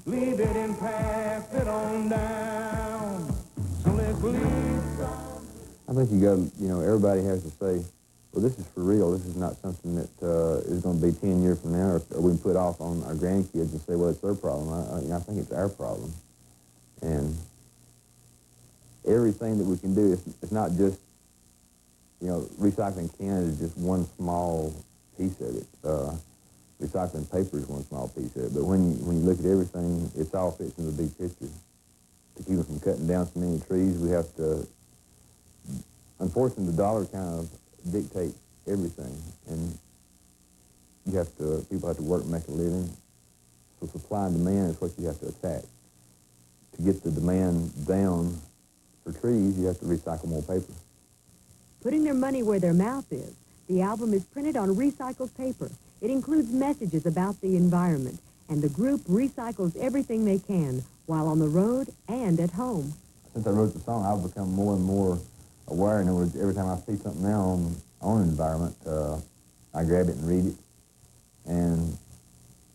Leave it and pass it on down. So let's leave some. I think you got, everybody has to say, well, this is for real. This is not something that is going to be 10 years from now, or we can put off on our grandkids and say, well, it's their problem. I think it's our problem. And everything that we can do, it's not just, recycling cans is just one small piece of it. Recycling paper is one small piece of it. But when you look at everything, it's all fits in the big picture. To keep us from cutting down so many trees, we have to, unfortunately, the dollar kind of dictates everything. And people have to work and make a living. So supply and demand is what you have to attack. To get the demand down for trees, you have to recycle more paper. Putting their money where their mouth is, the album is printed on recycled paper. It includes messages about the environment, and the group recycles everything they can while on the road and at home. Since I wrote the song, I've become more and more aware. In other words, every time I see something now on environment, I grab it and read it. And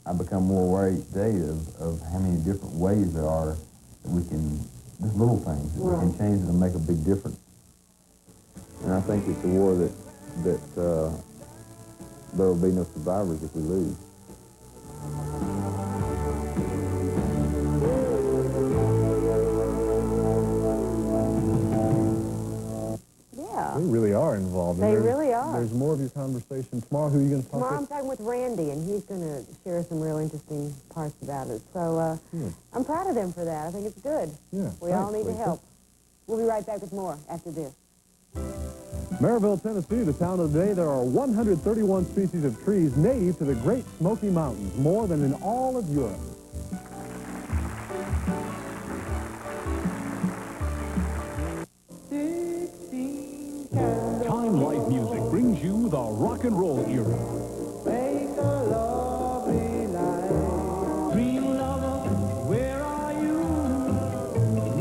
I become more aware each day of how many different ways there are that we can, just little things, that we can change and make a big difference. And I think it's a war that there will be no survivors if we lose. Yeah. They really are involved. They really are. There's more of your conversation tomorrow. Who are you going to talk Tomorrow to? I'm talking with Randy, and he's going to share some real interesting parts about it. So I'm proud of them for that. I think it's good. Yeah, We all need to Lisa. help. We'll be right back with more after this. Maryville, Tennessee, the town of the day, there are 131 species of trees native to the Great Smoky Mountains, more than in all of Europe. Time Life Music brings you the rock and roll era. Make a lovely life. Dream lover, where are you?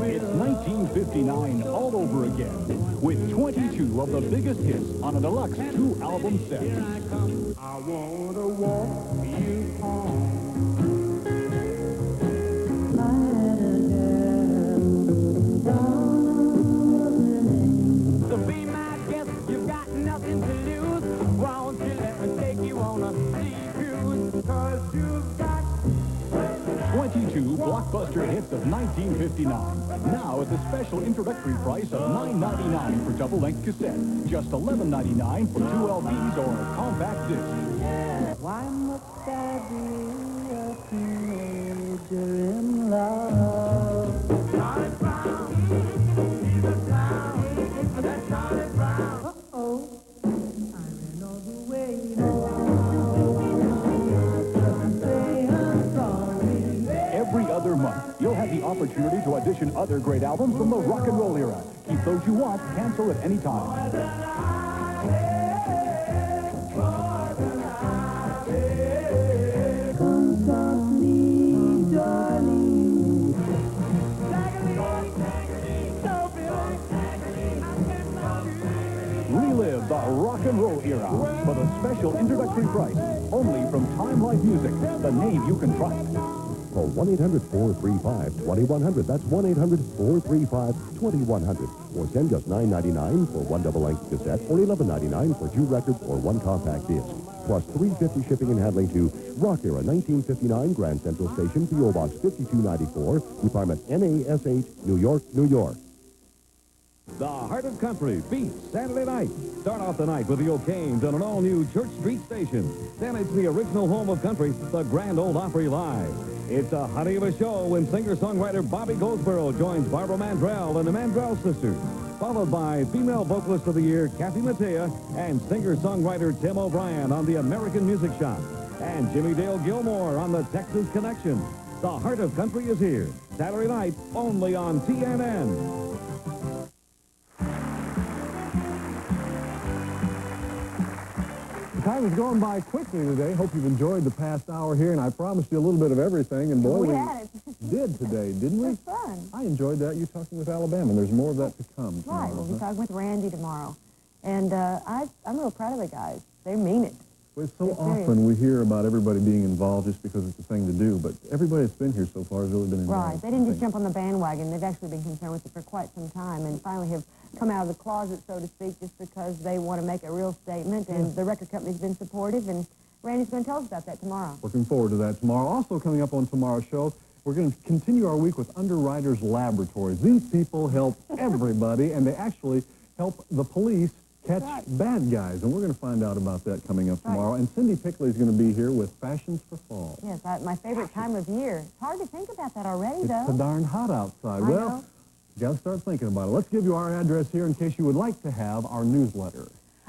It's 1959 all over again, with 22 of the biggest hits on a deluxe 2-album set. Here I come. I want to walk you home. So be my guest, you've got nothing to lose. Won't you let me take you on a sea cruise? 'Cause you've got 22 blockbuster hits of 1959. Now at the special introductory price of $9.99 for double-length cassette, just $11.99 for 2 LPs or a compact disc. Why must I be a teenager in love? Charlie Brown, he's a clown. That's Charlie Brown. Uh-oh, I ran all the way home. Say I'm sorry. Every other month, you'll have the opportunity to audition other great albums from the rock and roll era. Keep those you want, cancel at any time. Come softly, darling. Relive the rock and roll era for the special introductory price, only from Time Life Music, the name you can trust. Call 1-800-435-2100. That's 1-800-435-2100. Or send just $9.99 for 1 double-length cassette or $11.99 for 2 records or 1 compact disc. Plus $3.50 shipping and handling to Rock Era 1959 Grand Central Station, P.O. Box 5294, Department NASH, New York, New York. The Heart of Country beats Saturday night. Start off the night with the O'Kanes on an all-new Church Street station. Then it's the original home of country, the Grand Ole Opry Live. It's a honey of a show when singer-songwriter Bobby Goldsboro joins Barbara Mandrell and the Mandrell Sisters. followed by female vocalist of the year, Kathy Mattea, and singer-songwriter Tim O'Brien on the American Music Shop, and Jimmy Dale Gilmore on the Texas Connection. The Heart of Country is here, Saturday night, only on TNN. Time is going by quickly today. Hope you've enjoyed the past hour here, and I promised you a little bit of everything, and boy, we had it. did today, didn't we? It was fun. I enjoyed that. You talking with Alabama, and there's more of that to come tomorrow. Right, we'll be talking with Randy tomorrow. And I'm real proud of the guys. They mean it. Well, it's so often we hear about everybody being involved just because it's a thing to do, but everybody that's been here so far has really been involved. Right, they didn't just jump on the bandwagon. They've actually been concerned with it for quite some time, and finally have come out of the closet, so to speak, just because they want to make a real statement, and the record company's been supportive, and Randy's going to tell us about that tomorrow. Looking forward to that tomorrow. Also coming up on tomorrow's show, we're going to continue our week with Underwriters Laboratories. These people help everybody, and they actually help the police catch bad guys, and we're going to find out about that coming up tomorrow. And Cindy Pickley is going to be here with Fashions for Fall. Yes, my favorite time of year. It's hard to think about that already, though. It's so darn hot outside. Well, you got to start thinking about it. Let's give you our address here in case you would like to have our newsletter.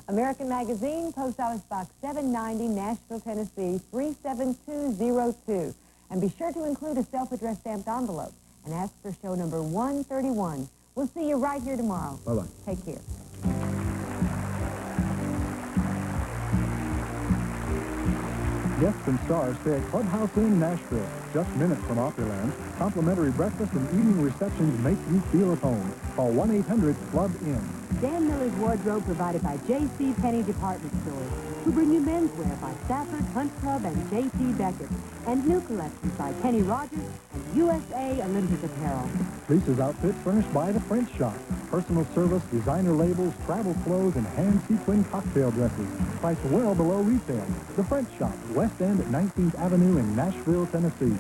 American Magazine, Post Office Box 790, Nashville, Tennessee, 37202. And be sure to include a self-addressed stamped envelope and ask for show number 131. We'll see you right here tomorrow. Bye-bye. Take care. Guests and stars stay at Clubhouse Inn, Nashville, just minutes from Opryland. Complimentary breakfast and evening receptions make you feel at home. Call 1-800-CLUB-IN. Dan Miller's wardrobe provided by J.C. Penney Department Stores, who bring you menswear by Stafford, Hunt Club, and J.T. Beckett, and new collections by Kenny Rogers and USA Olympic Apparel. Lisa's outfit furnished by The French Shop. Personal service, designer labels, travel clothes, and hand sequin cocktail dresses. Priced well below retail. The French Shop, West End at 19th Avenue in Nashville, Tennessee.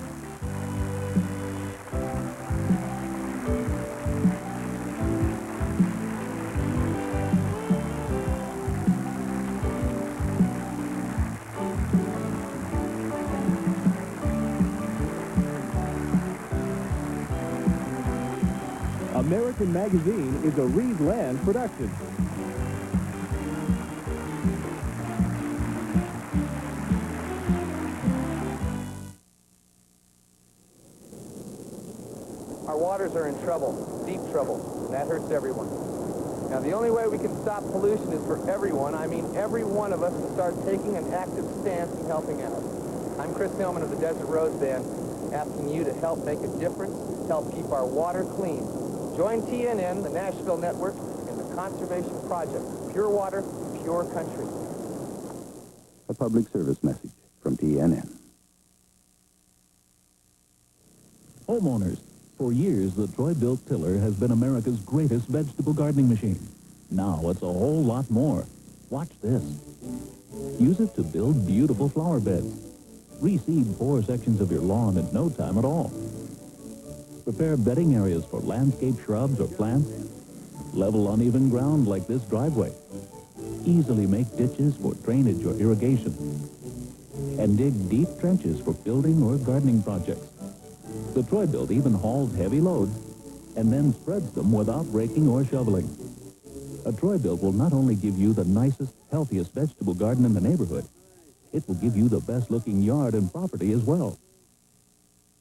American Magazine is a Reed Land production. Our waters are in trouble, deep trouble, and that hurts everyone. Now, the only way we can stop pollution is for everyone, I mean every one of us, to start taking an active stance and helping out. I'm Chris Hillman of the Desert Rose Band, asking you to help make a difference, help keep our water clean. Join TNN, the Nashville Network, in the conservation project. Pure water, pure country. A public service message from TNN. Homeowners, for years the Troy-built tiller has been America's greatest vegetable gardening machine. Now it's a whole lot more. Watch this. Use it to build beautiful flower beds. Reseed 4 sections of your lawn in no time at all. Prepare bedding areas for landscape shrubs or plants. Level uneven ground like this driveway. Easily make ditches for drainage or irrigation. And dig deep trenches for building or gardening projects. The Troy-Built even hauls heavy loads and then spreads them without raking or shoveling. A Troy-Built will not only give you the nicest, healthiest vegetable garden in the neighborhood, it will give you the best-looking yard and property as well.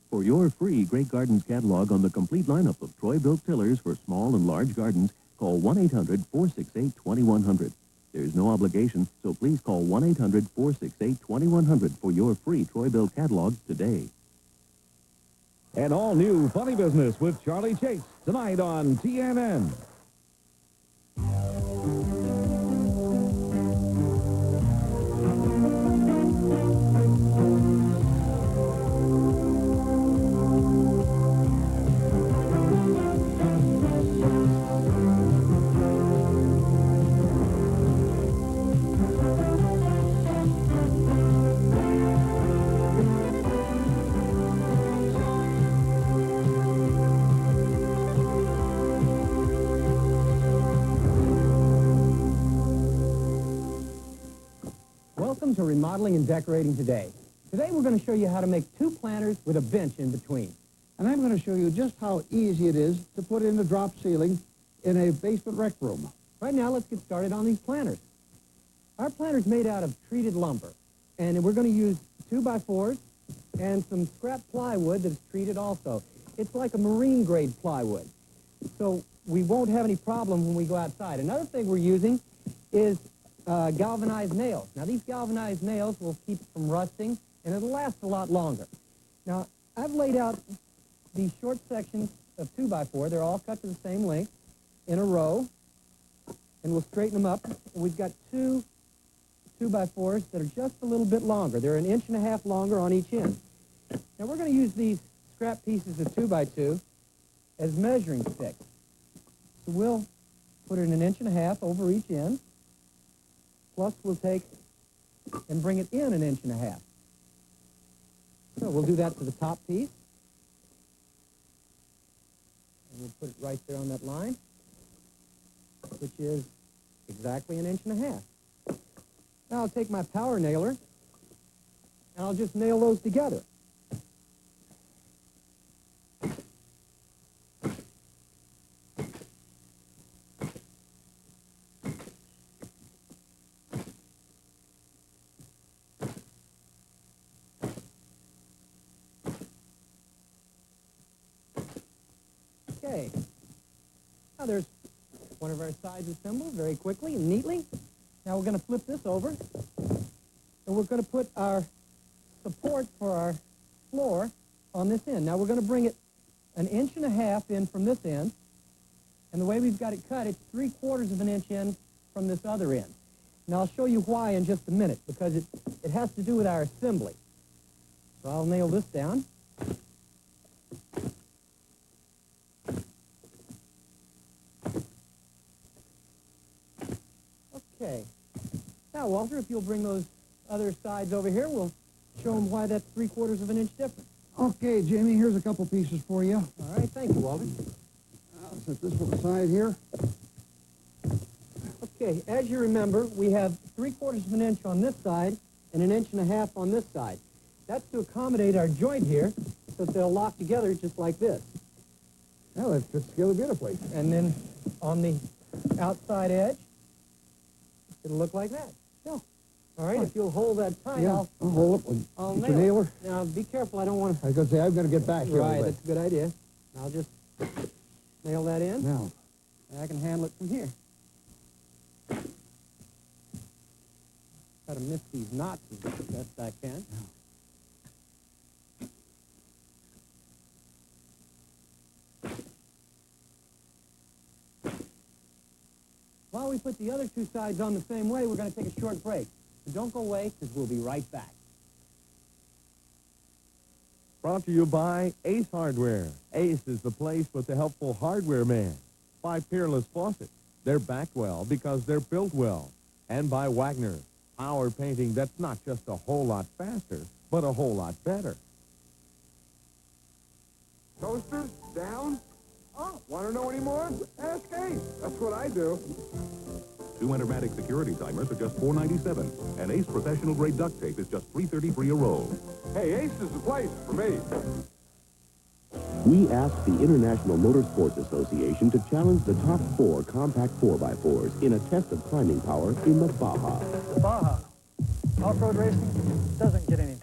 For your free Great Gardens catalog on the complete lineup of Troy-Built tillers for small and large gardens, call 1-800-468-2100. There's no obligation, so please call 1-800-468-2100 for your free Troy-Built catalog today. An all-new Funny Business with Charlie Chase, tonight on TNN. Welcome to Remodeling and Decorating Today. Today we're going to show you how to make 2 planters with a bench in between. And I'm going to show you just how easy it is to put in the drop ceiling in a basement rec room. Right now, let's get started on these planters. Our planter's made out of treated lumber, and we're going to use 2x4s and some scrap plywood that's treated also. It's like a marine-grade plywood, so we won't have any problem when we go outside. Another thing we're using is galvanized nails. Now, these galvanized nails will keep it from rusting, and it'll last a lot longer. Now, I've laid out these short sections of 2x4. They're all cut to the same length in a row, and we'll straighten them up. And we've got two 2x4s that are just a little bit longer. They're 1.5 inches longer on each end. Now, we're going to use these scrap pieces of 2x2 as measuring sticks. So we'll put it 1.5 inches over each end, plus we'll take and bring it in 1.5 inches. So we'll do that to the top piece. And we'll put it right there on that line, which is exactly 1.5 inches. Now I'll take my power nailer, and I'll just nail those together. Okay. Now there's one of our sides assembled very quickly and neatly. Now we're going to flip this over, and we're going to put our support for our floor on this end. Now we're going to bring it 1.5 inches in from this end, and the way we've got it cut, it's 3/4 of an inch in from this other end. Now I'll show you why in just a minute, because it has to do with our assembly. So I'll nail this down. Okay. Now, Walter, if you'll bring those other sides over here, we'll show them why that's 3/4 of an inch different. Okay, Jimmy, here's a couple pieces for you. All right, thank you, Walter. I'll set this one aside here. Okay, as you remember, we have 3/4 of an inch on this side and 1.5 inches on this side. That's to accommodate our joint here, so that they'll lock together just like this. Well, that fits together beautifully. And then on the outside edge, it'll look like that. Yeah. All right, if you'll hold that tight, Yeah, I'll hold it. I'll Get nail your nailer. it. Now, be careful, I don't want to... I was going to say, I'm going to get back here. Right, that's a good idea. I'll just nail that in. Now. And I can handle it from here. Try to miss these knots as best I can. While we put the other two sides on the same way, we're going to take a short break. So don't go away, because we'll be right back. Brought to you by Ace Hardware. Ace is the place with the helpful hardware man. By Peerless Faucets. They're backed well because they're built well. And by Wagner. Power painting that's not just a whole lot faster, but a whole lot better. Toasters? Down? Oh, want to know any more? Ask Ace. That's what I do. 2 Entermatic security timers are just $4.97, and Ace professional grade duct tape is just $3.33 a roll. Hey, Ace is the place for me. We asked the International Motorsports Association to challenge the top 4 compact 4x4s in a test of climbing power in the Baja. The Baja. Off-road racing doesn't get any